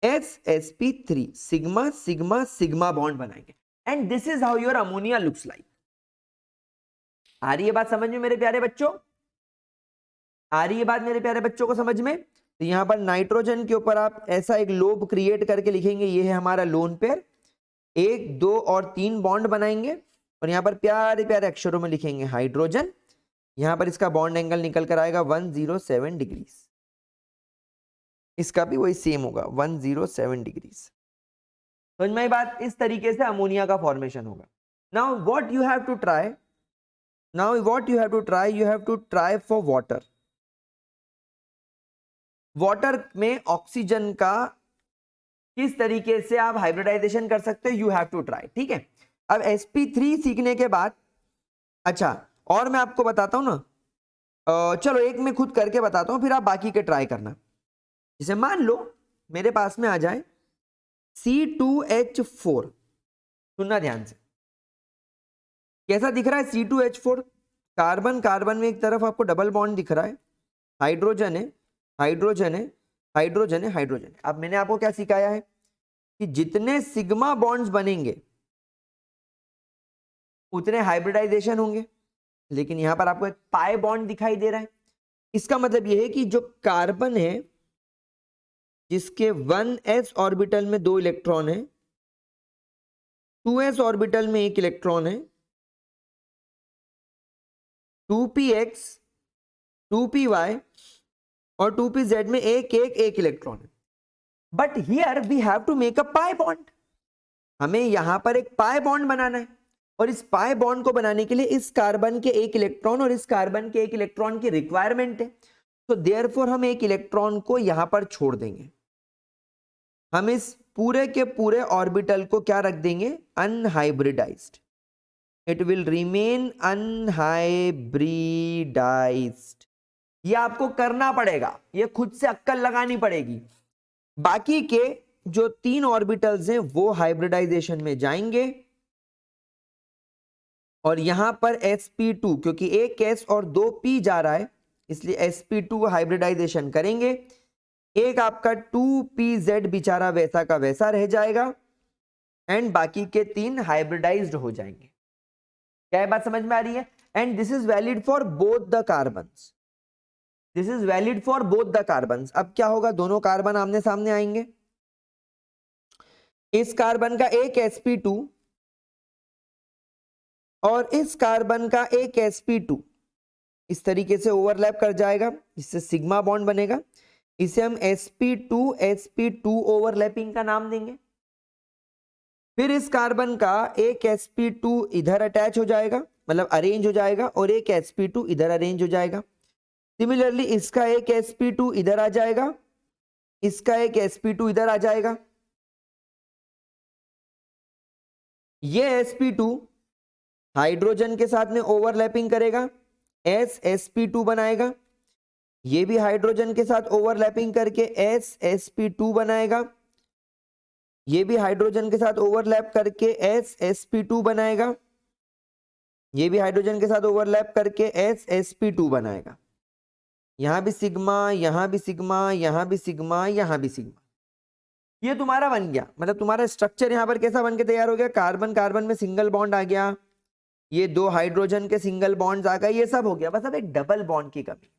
sp3, sigma sigma sigma bond बनाएंगे, and this is how your ammonia looks like. आ रही है बात समझ में मेरे प्यारे बच्चों, आ रही है बात मेरे प्यारे बच्चों को समझ में। तो यहां पर नाइट्रोजन के ऊपर आप ऐसा एक लोब क्रिएट करके लिखेंगे, ये है हमारा लोन पेयर, 1 2 और 3 बॉन्ड बनाएंगे, और यहां पर प्यारे प्यारे अक्षरों में लिखेंगे हाइड्रोजन, यहां पर इसका बॉन्ड एंगल निकल कर आएगा 107 डिग्रीज, इसका भी वही सेम होगा 107 डिग्रीज। समझ में आई बात, इस तरीके से अमोनिया का फॉर्मेशन होगा। Now what you have to try, now what you have to try, you have to try for water. Water में ऑक्सीजन का किस तरीके से आप हाइब्रिडाइजेशन कर सकते हो, यू हैव टू ट्राई। ठीक है, अब sp3 सीखने के बाद, अच्छा और मैं आपको बताता हूं ना, चलो एक मैं खुद करके बताता हूं, फिर आप बाकी के ट्राई करना। जैसे मान लो मेरे पास में आ जाए C2H4, सुनना ध्यान से, कैसा दिख रहा है C2H4, कार्बन कार्बन में एक तरफ आपको डबल बॉन्ड दिख रहा है, हाइड्रोजन है, हाइड्रोजन है, हाइड्रोजन है, हाइड्रोजन है। अब मैंने आपको क्या सिखाया है कि जितने सिग्मा बॉन्ड्स बनेंगे उतने हाइब्रिडाइजेशन होंगे, लेकिन यहां पर आपको एक पाई बॉन्ड दिखाई दे रहा है, इसका मतलब यह है कि जो कार्बन है जिसके 1s ऑर्बिटल में 2 इलेक्ट्रॉन है, 2s ऑर्बिटल में 1 इलेक्ट्रॉन है, 2px, 2py और 2pz में एक इलेक्ट्रॉन है, but here we have to make a pi bond, हमें यहां पर एक पाई बॉन्ड बनाना है, और इस पाई बॉन्ड को बनाने के लिए इस कार्बन के 1 इलेक्ट्रॉन और इस कार्बन के 1 इलेक्ट्रॉन की रिक्वायरमेंट है, तो देयरफॉर हम 1 इलेक्ट्रॉन को यहां पर छोड़ देंगे, हम इस पूरे के पूरे ऑर्बिटल को क्या रख देंगे, unhybridised, it will remain unhybridised. ये आपको करना पड़ेगा, ये खुद से अक्कल लगानी पड़ेगी। बाकी के जो 3 ऑर्बिटल्स हैं वो हाइब्रिडाइजेशन में जाएंगे, और यहां पर sp2, क्योंकि एक s और 2 p जा रहा है इसलिए sp2 हाइब्रिडाइजेशन करेंगे, एक आपका 2pz बेचारा वैसा का वैसा रह जाएगा, एंड बाकी के 3 हाइब्रिडाइज्ड हो जाएंगे। क्या बात समझ में आ रही है, and this is valid for both the carbons, this is valid for both the carbons. अब क्या होगा, दोनों कार्बन आमने सामने आएंगे, इस कार्बन का एक sp2 और इस कार्बन का एक sp2 इस तरीके से ओवरलैप कर जाएगा, इससे सिग्मा बॉन्ड बनेगा, इसे हम sp2 ओवरलैपिंग का नाम देंगे। फिर इस कार्बन का एक sp2 इधर अटैच हो जाएगा, मतलब अरेंज हो जाएगा और एक sp2 इधर अरेंज हो जाएगा। सिमिलरली इसका एक sp2 इधर आ जाएगा, इसका एक sp2 इधर आ जाएगा। ये sp2 हाइड्रोजन के साथ में ओवरलैपिंग करेगा, sp2 बनाएगा। ये भी हाइड्रोजन के साथ ओवरलैपिंग करके sp2 बनाएगा। ये भी हाइड्रोजन के साथ ओवरलैप करके sp2 बनाएगा। ये भी हाइड्रोजन के साथ ओवरलैप करके sp2 बनाएगा। यहां भी सिग्मा, यहां भी सिग्मा, यहां भी सिग्मा, यहां भी सिग्मा। ये तुम्हारा बन गया, मतलब तुम्हारा स्ट्रक्चर यहां पर कैसा बन के तैयार हो गया, कार्बन कार्बन में सिंगल बॉन्ड आ गया, ये दो हाइड्रोजन के सिंगल बॉन्ड्स आ गए, ये सब हो गया। बस अब एक डबल बॉन्ड की कमी।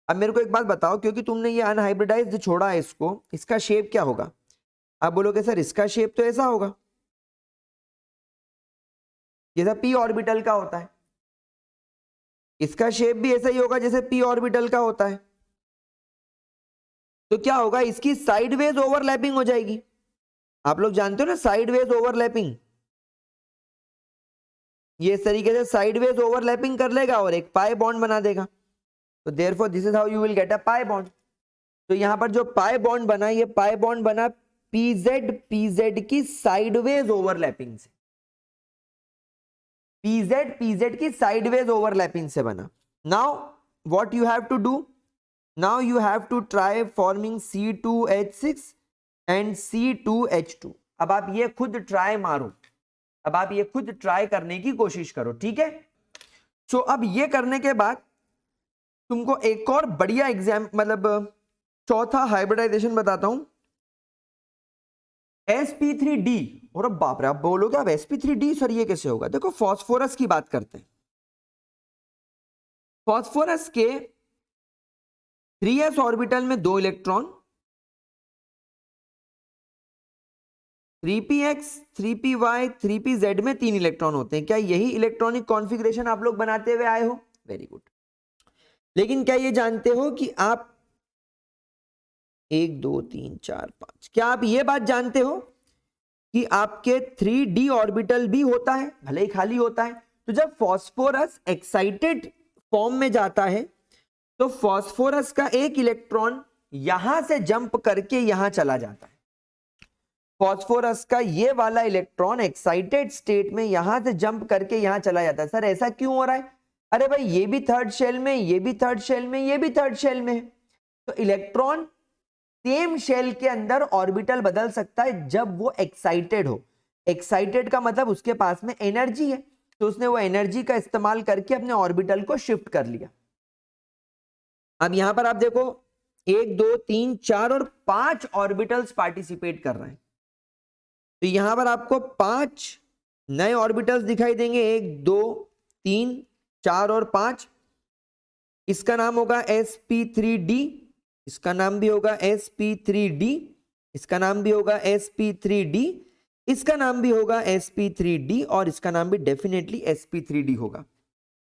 अब मेरे को एक बात बताओ, क्योंकि तुमने ये अनहाइब्रिडाइज्ड छोड़ा है इसको, इसका शेप क्या होगा? आप बोलोगे सर इसका शेप तो ऐसा होगा जैसा p ऑर्बिटल का होता है। इसका शेप भी ऐसा ही होगा जैसे p ऑर्बिटल का होता है। तो क्या होगा, इसकी साइडवेज ओवरलैपिंग हो जाएगी। आप लोग जानते हो ना साइडवेज ओवरलैपिंग, ये इस तरीके से साइडवेज ओवरलैपिंग कर लेगा और एक पाई बॉन्ड बना देगा। तो therefore this is how you will get a pi bond. तो यहां पर जो पाई बॉन्ड बना, ये पाई बॉन्ड बना pz की साइडवेज ओवरलैपिंग से, pz की साइडवेज ओवरलैपिंग से बना। Now what you have to do, now you have to try forming C2H6 and C2H2। अब आप ये खुद ट्राई मारो, अब आप ये खुद ट्राई करने की कोशिश करो, ठीक है। सो अब ये करने के बाद तुमको एक और बढ़िया एग्जाम, मतलब चौथा हाइब्रिडाइजेशन बताता हूं, sp3d। और अब बाप रे, आप बोलोगे अब sp3d सर ये कैसे होगा? देखो फास्फोरस की बात करते हैं। फास्फोरस के 3s ऑर्बिटल में 2 इलेक्ट्रॉन, 3px 3py 3pz में 3 इलेक्ट्रॉन होते हैं। क्या यही इलेक्ट्रॉनिक कॉन्फ़िगरेशन आप लोग बनाते हुए आए हो? Very good. लेकिन क्या ये जानते हो कि आप 1 2 3 4 5, क्या आप ये बात जानते हो कि आपके 3d ऑर्बिटल भी होता है, भले ही खाली होता है। तो जब फास्फोरस एक्साइटेड फॉर्म में जाता है तो फास्फोरस का एक इलेक्ट्रॉन यहां से जंप करके यहां चला जाता है। फास्फोरस का ये वाला इलेक्ट्रॉन एक्साइटेड स्टेट में यहां से जंप करके यहां चला जाता है। सर ऐसा क्यों हो रहा है? अरे भाई ये भी थर्ड शेल में, ये भी थर्ड शेल में, ये भी थर्ड शेल में है। तो इलेक्ट्रॉन सेम शेल के अंदर ऑर्बिटल बदल सकता है जब वो एक्साइटेड हो। एक्साइटेड का मतलब उसके पास में एनर्जी है, तो उसने वो एनर्जी का इस्तेमाल करके अपने ऑर्बिटल को शिफ्ट कर लिया। अब यहां पर आप देखो 1 2 3 4 और 5 ऑर्बिटल्स पार्टिसिपेट कर रहे हैं। तो यहां पर आपको 5 नए ऑर्बिटल्स दिखाई देंगे, 1 2 3 4 और 5। इसका नाम होगा sp3d, इसका नाम भी होगा sp3d, इसका नाम भी होगा sp3d, इसका नाम भी होगा sp3d और इसका नाम भी डेफिनेटली sp3d होगा।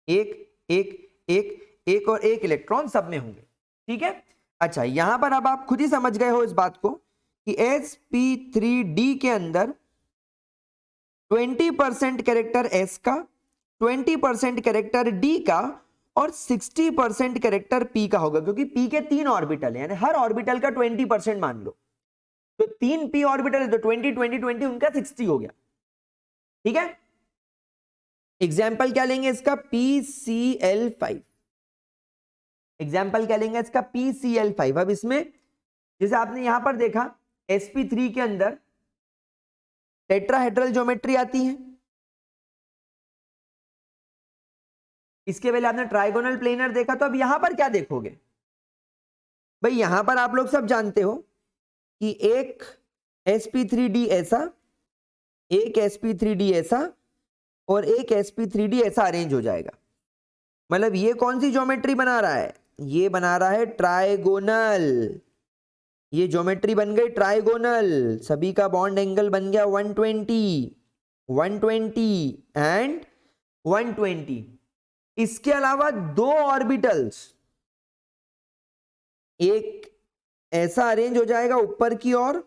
एक एक एक एक और एक इलेक्ट्रॉन सब में होंगे, ठीक है। अच्छा यहां पर अब आप खुद ही समझ गए हो इस बात को कि sp3d के अंदर 20% कैरेक्टर s का, 20% कैरेक्टर d का और 60% कैरेक्टर p का होगा, क्योंकि p के 3 ऑर्बिटल है, यानी हर ऑर्बिटल का 20% मान लो। तो 3 p ऑर्बिटल है तो 20 20 20 उनका 60 हो गया, ठीक है। एग्जाम्पल क्या लेंगे इसका? PCl5। एग्जाम्पल क्या लेंगे इसका? PCl5। अब इसमें जैसे आपने यहां पर देखा sp3 के अंदर टेट्राहेड्रल ज्योमेट्री आती है, इसके पहले आपने ट्राइगोनल प्लेनर देखा। तो अब यहां पर क्या देखोगे भाई? यहां पर आप लोग सब जानते हो कि एक sp3d ऐसा, एक sp3d ऐसा और एक sp3d ऐसा अरेंज हो जाएगा। मतलब ये कौन सी ज्योमेट्री बना रहा है? ये बना रहा है ट्राइगोनल। ये ज्योमेट्री बन गई ट्राइगोनल, सभी का बॉन्ड एंगल बन गया 120 120 एंड 120। इसके अलावा 2 ऑर्बिटल्स, एक ऐसा अरेंज हो जाएगा ऊपर की ओर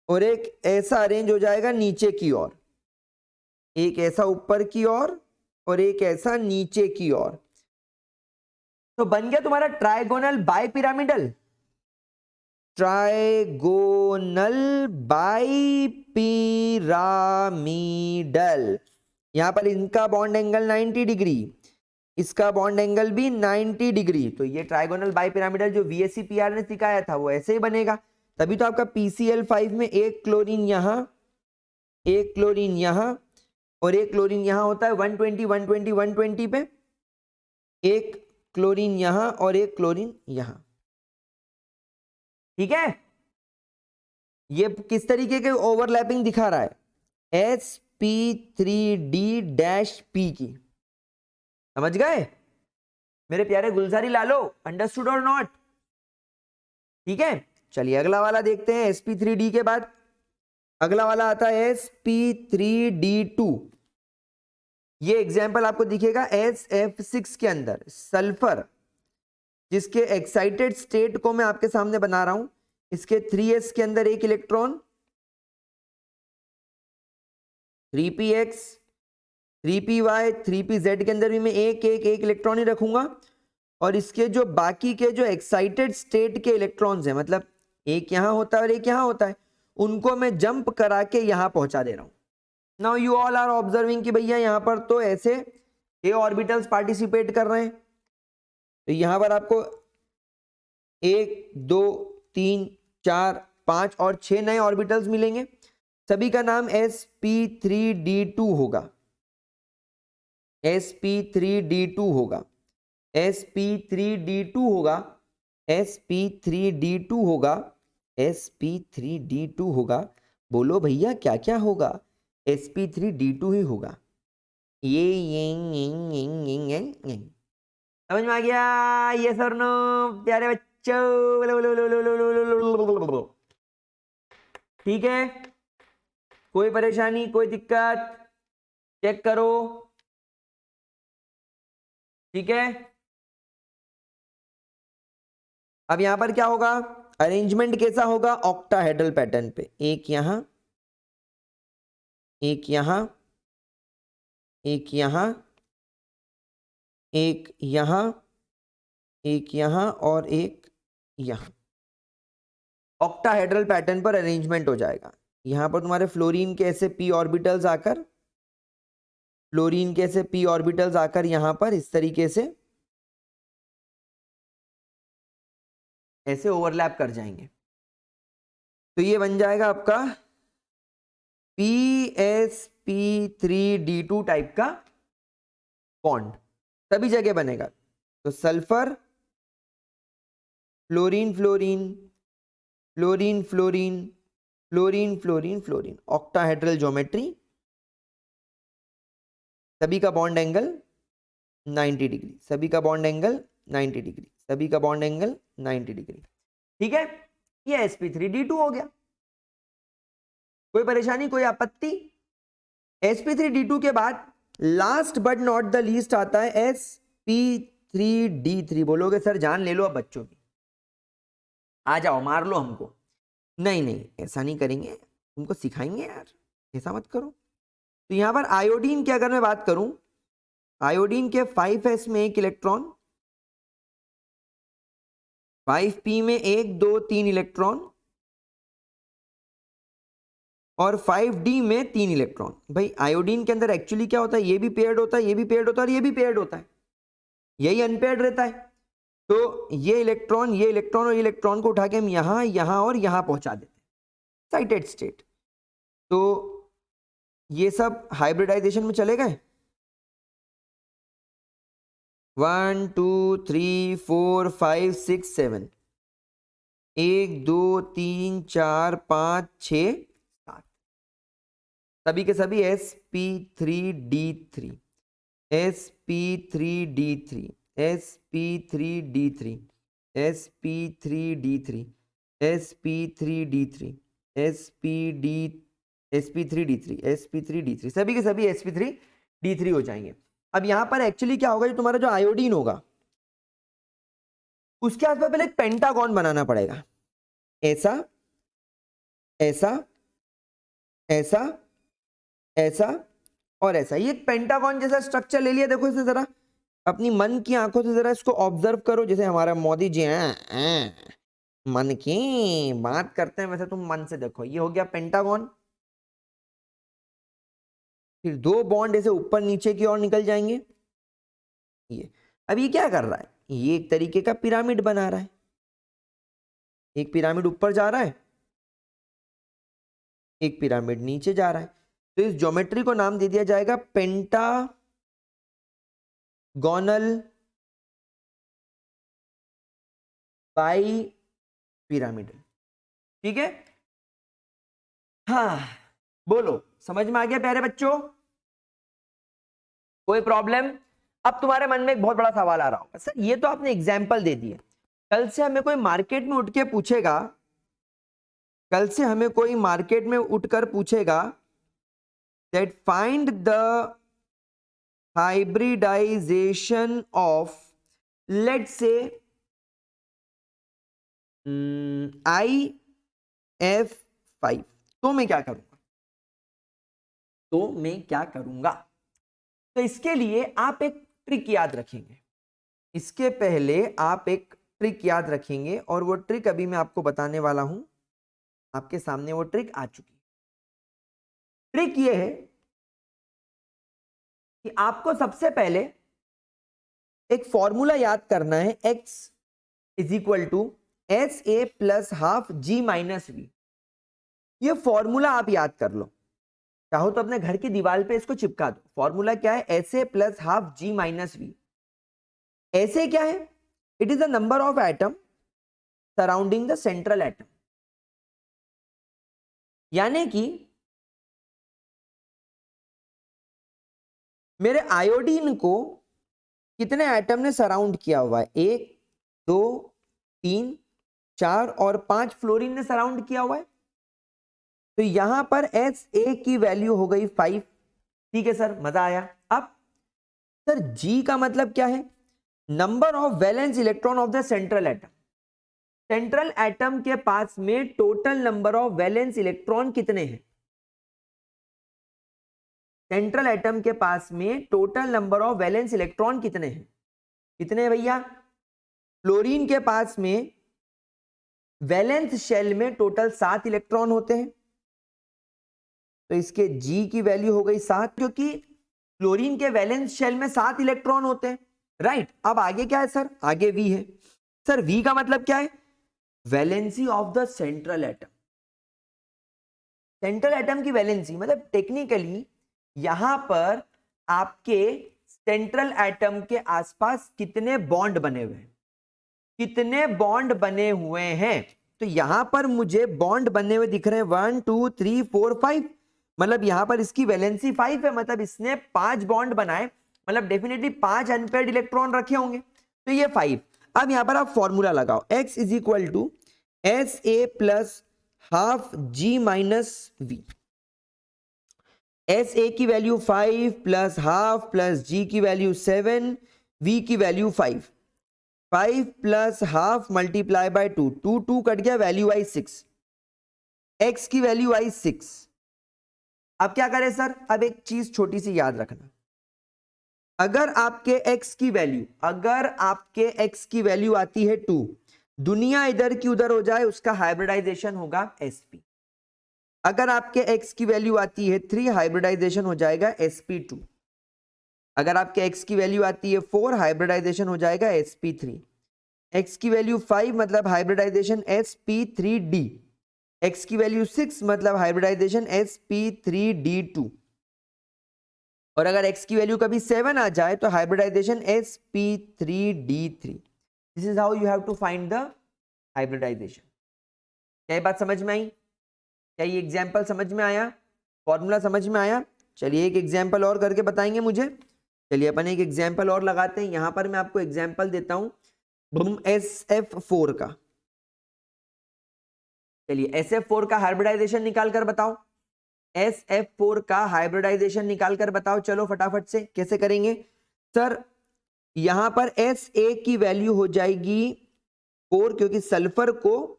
और एक ऐसा अरेंज हो जाएगा नीचे की ओर। एक ऐसा ऊपर की ओर और एक ऐसा नीचे की ओर। तो बन गया तुम्हारा ट्राइगोनल बाइपिरामिडल। Trigonal bipyramidal. यहां पर इनका बॉन्ड एंगल 90 डिग्री, इसका बॉन्ड एंगल भी 90 डिग्री। तो ये ट्राइगोनल बाइपिरामिडल जो VSCPR ने सिखाया था वो ऐसे ही बनेगा। तभी तो आपका PCl5 में एक क्लोरीन यहां, एक क्लोरीन यहां और एक क्लोरीन यहां होता है 120 120 120 पे, एक क्लोरीन यहां और एक क्लोरीन यहां। ठीक है, ये किस तरीके के ओवरलैपिंग दिखा रहा है, sp3d-p की। समझ गए मेरे प्यारे गुलजारी लालो, अंडरस्टूड और नॉट? ठीक है, चलिए अगला वाला देखते हैं। sp3d के बाद अगला वाला आता है sp3d2। ये एग्जाम्पल आपको दिखेगा SF6 के अंदर, सल्फर, जिसके एक्साइटेड स्टेट को मैं आपके सामने बना रहा हूं। इसके 3s के अंदर एक इलेक्ट्रॉन, 3px, 3py, 3pz के अंदर भी मैं एक इलेक्ट्रॉन ही रखूंगा। और इसके जो बाकी के जो एक्साइटेड स्टेट के इलेक्ट्रॉन्स हैं, मतलब एक यहां होता है और एक यहां होता है, उनको मैं जंप करा के यहां पहुंचा दे रहा हूं। Now you all are observing कि भैया यहां पर तो ऐसे ए ऑर्बिटल्स पार्टिसिपेट कर रहे हैं। तो यहां पर आपको 1 2 3 4 5 और 6 नए ऑर्बिटल्स मिलेंगे। सभी का नाम sp3d2 होगा, sp3d2 होगा, sp3d2 होगा, sp3d2 होगा, sp3d2 होगा। बोलो भैया क्या क्या होगा? sp3d2 ही होगा। ये समझ में आ गया? ये सर नो प्यारे बच्चों। ठीक है, कोई परेशानी, कोई दिक्कत? चेक करो। ठीक है, अब यहां पर क्या होगा, अरेंजमेंट कैसा होगा? ऑक्टाहेड्रल पैटर्न पे, एक यहां, एक यहां, एक यहां, एक यहां, एक यहां और एक यहां। ऑक्टाहेड्रल पैटर्न पर अरेंजमेंट हो जाएगा। यहां पर तुम्हारे फ्लोरीन के ऐसे p ऑर्बिटल्स आकर, फ्लोरीन के ऐसे p ऑर्बिटल्स आकर यहां पर इस तरीके से ऐसे ओवरलैप कर जाएंगे। तो ये बन जाएगा आपका PsP3d2 टाइप का बॉन्ड, सभी जगह बनेगा। तो sulphur, fluorine fluorine, fluorine fluorine, fluorine fluorine fluorine, octahedral geometry, सभी का बॉन्ड एंगल 90 डिग्री, सभी का बॉन्ड एंगल 90 डिग्री, सभी का बॉन्ड एंगल 90 डिग्री। ठीक है, ये sp3d2 हो गया। कोई परेशानी, कोई आपत्ति? sp3d2 के बाद last but not the least आता है sp3d3। बोलोगे सर जान ले लो अब बच्चों की, आ जाओ मार लो हमको। नहीं नहीं, ऐसा नहीं करेंगे, तुमको सिखाएंगे यार, ऐसा मत करो। तो यहां पर आयोडीन की अगर मैं बात करूं, आयोडीन के 5s में एक इलेक्ट्रॉन, 5p में 1 2 3 इलेक्ट्रॉन और 5d में 3 इलेक्ट्रॉन। भाई आयोडीन के अंदर एक्चुअली क्या होता है, ये भी पेयर्ड होता है, ये भी पेयर्ड होता है और ये भी पेयर्ड होता है, यही अनपेयर्ड रहता है। तो ये इलेक्ट्रॉन और ये इलेक्ट्रॉन को उठा के हम यहां यहां और यहां पहुंचा देते हैं, एक्साइटेड स्टेट। तो ये सब हाइब्रिडाइजेशन में चले गए। 1 2 3 4 5 6 7, 1 2 3 4 5 6 7, सभी के सभी sp3d3, sp3d3, sp3d3, sp3d3, sp3d3, sp3d3, sp3d3, सभी के सभी sp3d3 हो जाएंगे। अब यहां पर एक्चुअली क्या होगा, जो तुम्हारा जो आयोडीन होगा उसके आसपास पहले एक पेंटागन बनाना पड़ेगा, ऐसा ऐसा ऐसा ऐसा और ऐसा। ये एक पेंटागन जैसा स्ट्रक्चर ले लिया। देखो इसे जरा अपनी मन की आंखों से जरा इसको ऑब्जर्व करो, जैसे हमारा मोदी जी हैं मन की बात करते हैं वैसे तुम मन से देखो। ये हो गया पेंटागन। फिर दो बॉन्ड ऐसे ऊपर नीचे की ओर निकल जाएंगे। ये अब ये क्या कर रहा है, ये एक तरीके का पिरामिड बना रहा है। एक पिरामिड ऊपर जा रहा है, एक पिरामिड नीचे जा रहा है। तो इस ज्योमेट्री को नाम दे दिया जाएगा पेंटागोनल बाई पिरामिडल। ठीक है, हाँ बोलो समझ में आ गया प्यारे बच्चों? कोई प्रॉब्लम? अब तुम्हारे मन में एक बहुत बड़ा सवाल आ रहा होगा, सर ये तो आपने एग्जाम्पल दे दिए, कल से हमें कोई मार्केट में उठ के पूछेगा, कल से हमें कोई मार्केट में उठकर पूछेगा that find the hybridization of let's say IF5, तो मैं क्या करूंगा? तो इसके लिए आप एक ट्रिक याद रखेंगे। इसके पहले आप एक ट्रिक याद रखेंगे और वो ट्रिक अभी मैं आपको बताने वाला हूं। आपके सामने वो ट्रिक आ चुकी है। ट्रिक ये है कि आपको सबसे पहले एक फॉर्मूला याद करना है, x is equal to S A plus half G minus V. ये फॉर्मूला आप याद कर लो, चाहो तो अपने घर की दीवार पे इसको चिपका दो। फॉर्मूला क्या है? S A plus half G minus V. ऐसे क्या है? It is the number of atom surrounding the central atom. यानी कि मेरे आयोडीन को कितने एटम ने सराउंड किया हुआ है? 1 2 3 4 और 5 फ्लोरीन ने सराउंड किया हुआ है। तो यहां पर एस ए की वैल्यू हो गई 5। ठीक है सर, मजा आया। अब सर जी का मतलब क्या है? Number of valence electron of the central atom. Central atom के पास में total number of valence electron कितने हैं? सेंट्रल एटम के पास में total number of valence electron कितने हैं? कितने भैया? फ्लोरीन के पास में वैलेंस शेल में टोटल 7 इलेक्ट्रॉन होते हैं। तो इसके जी की वैल्यू हो गई 7, क्योंकि फ्लोरीन के वैलेंस शेल में 7 इलेक्ट्रॉन होते हैं। राइट। अब आगे क्या है सर? आगे वी है। सर वी का मतलब क्या है? Valency of the central atom. Central atom की वैलेंसी मतलब टेक्निकली यहां पर आपके सेंट्रल एटम के आसपास कितने बॉन्ड बने हुए हैं, कितने बॉन्ड बने हुए हैं। तो यहां पर मुझे बॉन्ड बने हुए दिख रहे हैं 1 2 3 4 5। मतलब यहां पर इसकी वैलेंसी 5 है, मतलब इसने 5 बॉन्ड बनाए, मतलब डेफिनेटली 5 अनपेयर्ड इलेक्ट्रॉन रखे होंगे। तो ये 5। अब यहां पर आप फॉर्मूला लगाओ, x is equal to S A plus half G minus V. S A की value 5 plus half plus G की वैल्यू 7, वी की value 5। 5 plus half multiply by 2, 2 2 cut गया, वैल्यू आई 6। एक्स की वैल्यू आई 6। अब क्या करें सर? अब एक चीज छोटी सी याद रखना, अगर आपके x की वैल्यू, अगर आपके x की वैल्यू आती है 2, दुनिया इधर की उधर हो जाए, उसका हाइब्रिडाइजेशन होगा sp। अगर आपके x की वैल्यू आती है 3, हाइब्रिडाइजेशन हो जाएगा sp2। अगर आपके x की वैल्यू आती है 4, हाइब्रिडाइजेशन हो जाएगा sp3। x की वैल्यू 5 मतलब हाइब्रिडाइजेशन sp3d। x की वैल्यू 6 मतलब हाइब्रिडाइजेशन sp3d2। और अगर x की वैल्यू कभी 7 आ जाए तो hybridization sp3d3। This is how you have to find the hybridization. क्या ये बात समझ में आई? क्या ये एग्जाम्पल समझ में आया? फॉर्मूला समझ में आया? चलिए एक एग्जाम्पल और करके बताएंगे मुझे। चलिए अपन एक एग्जाम्पल और लगाते हैं। यहां पर मैं आपको एग्जाम्पल देता हूं SF4 का। चलिए SF4 का हाइब्रिडाइजेशन निकाल कर बताओ। SF4 का हाइब्रिडाइजेशन निकाल कर बताओ। चलो फटाफट से कैसे करेंगे सर? यहां पर SA की वैल्यू हो जाएगी 4, क्योंकि सल्फर को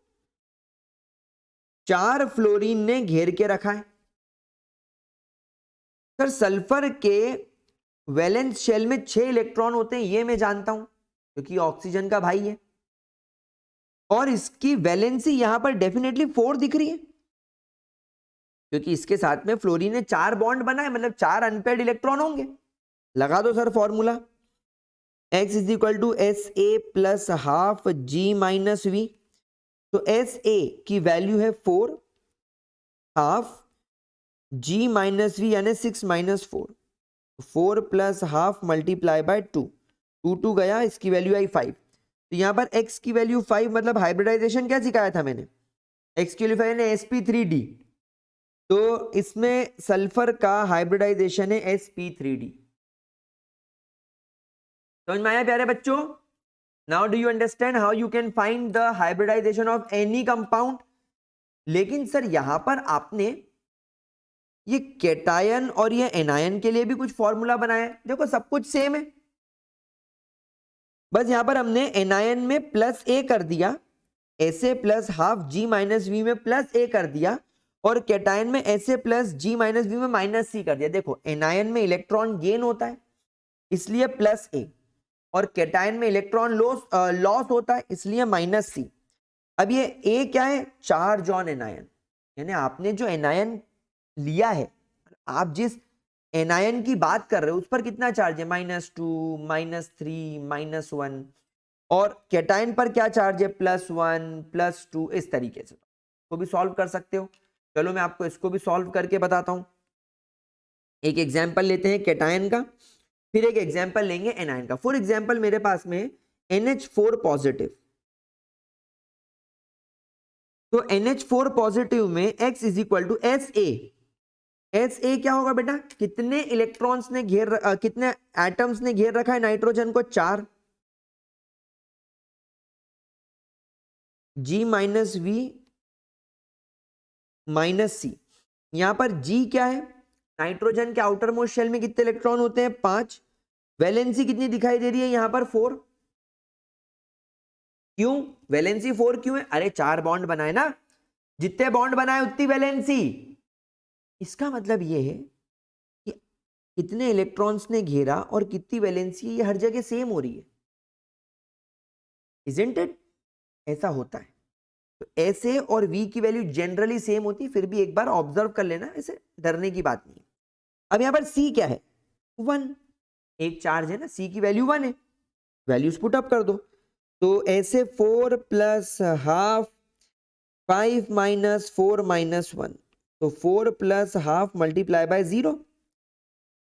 4 फ्लोरीन ने घेर के रखा है। सर सल्फर के वैलेंस शेल में 6 इलेक्ट्रॉन होते हैं, ये मैं जानता हूं क्योंकि ऑक्सीजन का भाई है, और इसकी वैलेंसी यहां पर डेफिनेटली 4 दिख रही है क्योंकि इसके साथ में फ्लोरीन ने 4 बॉन्ड बनाए, मतलब 4 अनपेयर्ड इलेक्ट्रॉन होंगे। लगा दो sir formula, x is equal to S A plus half G minus V. तो एस ए की वैल्यू है 4, हाफ g माइनस वी यानी 6 minus 4, 4 plus half multiply by 2, 2 गया, इसकी वैल्यू आई 5। तो यहां पर x की वैल्यू 5, मतलब हाइब्रिडाइजेशन क्या सिखाया था मैंने, x की वैल्यू है sp3d, तो इसमें सल्फर का हाइब्रिडाइजेशन है sp3d। समझ में आया प्यारे बच्चों? Now do you understand how you can find the hybridization of any compound. लेकिन सर यहां पर आपने ये कैटायन और ये एनायन के लिए भी कुछ फॉर्मूला बनाया है। देखो सब कुछ सेम है, बस यहां पर हमने एनायन में प्लस ए कर दिया, ऐसे plus half G minus V में प्लस ए कर दिया, और कैटायन में ऐसे प्लस जी माइनस वी में माइनस सी कर दिया। देखो एनायन में इलेक्ट्रॉन गेन होता है इसलिए प्लस ए, और कैटायन में इलेक्ट्रॉन लॉस होता है इसलिए माइनस सी। अब ये ए क्या है, चार्ज ऑन एनायन, यानी आपने जो एनायन लिया है, आप जिस एनायन की बात कर रहे हो उस पर कितना चार्ज है, -2, -3, -1, और कैटायन पर क्या चार्ज है, +1, +2, इस तरीके से तो भी सॉल्व कर सकते हो। चलो मैं आपको इसको भी सॉल्व करके बताता हूं। एक एग्जांपल लेते हैं कैटायन का, फिर एक एग्जांपल लेंगे एनायन का। फॉर एग्जांपल मेरे पास में NH4 पॉजिटिव, तो NH4 पॉजिटिव में x is equal to SA। SA क्या होगा बेटा, कितने इलेक्ट्रॉन्स ने कितने एटम्स ने घेर रखा है नाइट्रोजन को, 4, G माइनस वी माइनस सी। यहां पर G क्या है, नाइट्रोजन के आउटर मोस्ट शेल में कितने इलेक्ट्रॉन होते हैं, 5, वैलेंसी कितनी दिखाई दे रही है यहां पर, 4। क्यों वैलेंसी 4 क्यों है, अरे 4 बॉन्ड बनाए ना, जितने बॉन्ड बनाए उतनी वैलेंसी। इसका मतलब यह है कि कितने इलेक्ट्रॉन्स ने घेरा और कितनी वैलेंसी, ये हर जगह सेम हो रही है, इजंट इट? ऐसा होता है। तो ऐसे और V की वैल्यू जनरली सेम होती है, फिर भी एक बार ऑब्जर्व कर लेना, ऐसे डरने की बात नहीं है। अब यहां पर C क्या है, 1, एक चार्ज है ना, C की वैल्यू 1 है, वैल्यूज पुट अप कर दो। तो ऐसे 4 प्लस हाफ 5 माइनस 4 माइनस 1, तो 4 plus half multiply bye 0,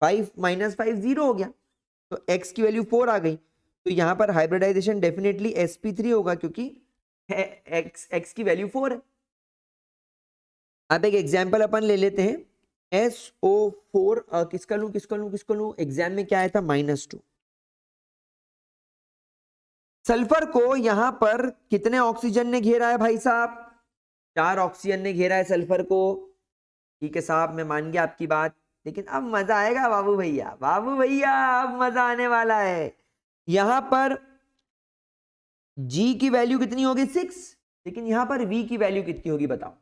5 minus 5 0 हो गया, तो x की वैल्यू 4 आ गई। तो यहां पर हाइब्रिडाइजेशन डेफिनेटली sp3 होगा क्योंकि x की वैल्यू 4 है। अब एक एग्जांपल अपन ले लेते हैं, SO4, किसका लूं, एग्जाम में क्या आया था, -2। सल्फर को यहां पर कितने ऑक्सीजन ने घेरा है भाई साहब, 4 ऑक्सीजन ने घेरा है सल्फर को। ठीक है साहब, मैं मान गया आपकी बात, लेकिन अब मजा आएगा बाबू भैया, अब मजा आने वाला है। यहां पर G की वैल्यू कितनी होगी, 6, लेकिन यहां पर V की वैल्यू कितनी होगी बताओ।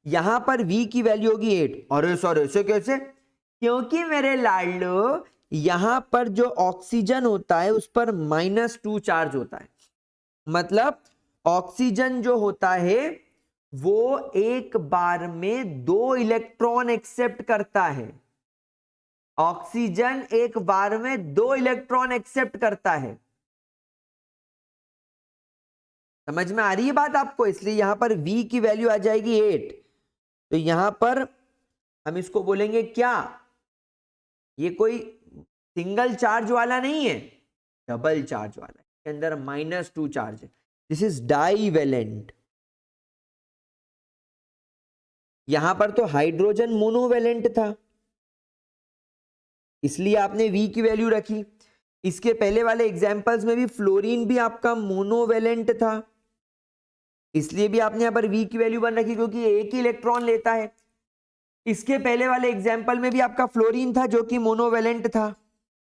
यहां पर V की वैल्यू होगी 8। अरे सर ऐसे कैसे, क्योंकि मेरे लाडलो यहां पर जो ऑक्सीजन होता है उस पर -2 चार्ज होता है, मतलब ऑक्सीजन जो होता है वो एक बार में 2 इलेक्ट्रॉन एक्सेप्ट करता है, ऑक्सीजन एक बार में 2 इलेक्ट्रॉन एक्सेप्ट करता है। समझ में आ रही है बात आपको? इसलिए यहां पर V की वैल्यू आ जाएगी 8। तो यहां पर हम इसको बोलेंगे क्या, ये कोई सिंगल चार्ज वाला नहीं है, डबल चार्ज वाला है, इसके अंदर -2 चार्ज है, दिस इज डाईवैलेंट। यहां पर तो हाइड्रोजन मोनोवैलेंट था, इसलिए आपने V की वैल्यू रखी। इसके पहले वाले एग्जाम्पल्स में भी फ्लोरीन भी आपका मोनोवैलेंट था, इसलिए भी आपने यहां पर V की वैल्यू 1 रखी क्योंकि एक ही इलेक्ट्रॉन लेता है। इसके पहले वाले एग्जाम्पल में भी आपका फ्लोरीन था जो कि मोनोवैलेंट था,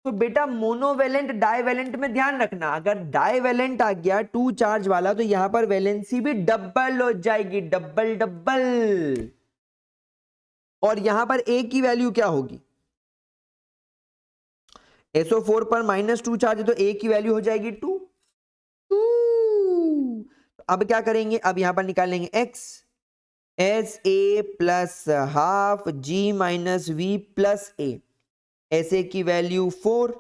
तो बेटा मोनोवेलेंट डाइवेलेंट में ध्यान रखना, अगर डाइवेलेंट आ गया 2 चार्ज वाला तो यहां पर वैलेंसी भी डबल हो जाएगी, डबल डबल। और यहां पर ए की वैल्यू क्या होगी, SO4 पर -2 चार्ज है तो ए की वैल्यू हो जाएगी 2। अब क्या करेंगे, अब यहां पर निकालेंगे x S A plus half G minus V plus A. S A की वैल्यू 4,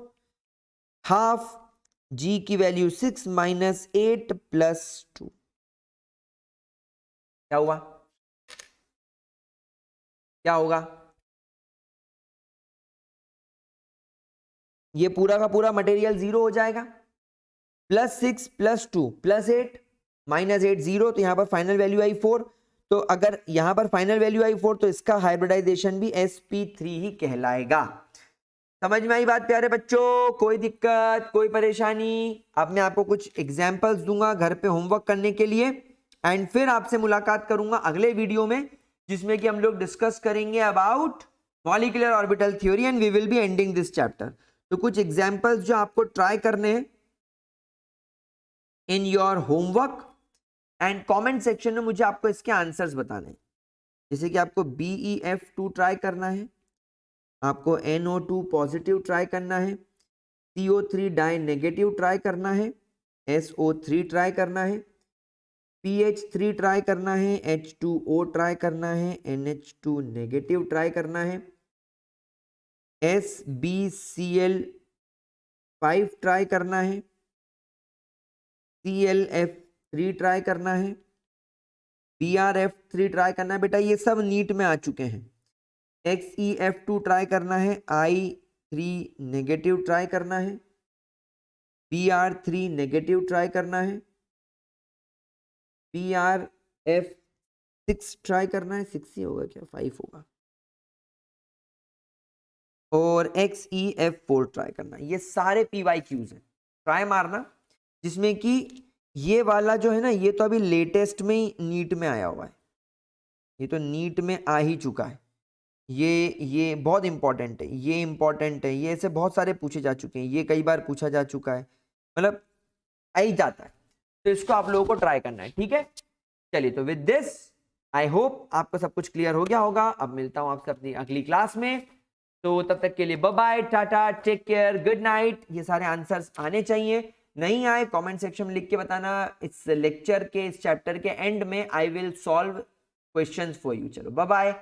हाफ, जी की वैल्यू 6 माइनस 8 प्लस 2। क्या हुआ, क्या होगा, ये पूरा का पूरा मटेरियल 0 हो जाएगा। +6 +2 +8 -8 0, तो यहां पर फाइनल वैल्यू आई 4। तो अगर यहां पर फाइनल वैल्यू आई 4 तो इसका हाइब्रिडाइजेशन भी sp3 ही कहलाएगा। समझ में आई बात प्यारे बच्चों, कोई दिक्कत कोई परेशानी? अब मैं आपको कुछ एग्जांपल्स दूंगा घर पे होमवर्क करने के लिए, एंड फिर आपसे मुलाकात करूंगा अगले वीडियो में जिसमें कि हम लोग डिस्कस करेंगे about molecular orbital theory and we will be ending this chapter. तो कुछ एग्जांपल्स जो आपको ट्राई करने हैं in your homework, and comment section में मुझे आपको इसके आंसर्स बताने हैं। जैसे कि आपको BeF2 ट्राई करना है, आपको NO2 पॉजिटिव ट्राई करना है, CO3 डाई नेगेटिव ट्राई करना है, SO3 ट्राई करना है, PH3 ट्राई करना है, H2O ट्राई करना है, NH2 नेगेटिव ट्राई करना है, SbCl5 ट्राई करना है, ClF3 ट्राई करना है, BrF3 ट्राई करना है। बेटा ये सब नीट में आ चुके हैं। XeF2 ट्राई करना है, I3 नेगेटिव ट्राई करना है, Br3 नेगेटिव ट्राई करना है, BrF6 ट्राई करना है, 6 ही होगा क्या, 5 होगा, और XeF4 ट्राई करना है। ये सारे PYQs हैं, ट्राई मारना, जिसमें कि ये वाला जो है ना ये तो अभी लेटेस्ट में ही नीट में आया हुआ है, ये तो नीट में आ ही चुका है। ये बहुत इंपॉर्टेंट है, ये इंपॉर्टेंट है, ये ऐसे बहुत सारे पूछे जा चुके हैं, ये कई बार पूछा जा चुका है, मतलब आ ही जाता है। तो इसको आप लोगों को ट्राई करना है, ठीक है। चलिए, तो विद दिस आई होप आपको सब कुछ क्लियर हो गया होगा। अब मिलता हूं आपसे अपनी अगली क्लास में, तो तब तक के लिए bye bye, tata, take care, good night. ये सारे आंसर्स आने चाहिए, नहीं आए कमेंट सेक्शन में लिख के बताना। इस लेक्चर के, इस चैप्टर के एंड में I will solve questions for you. चलो बाय बाय।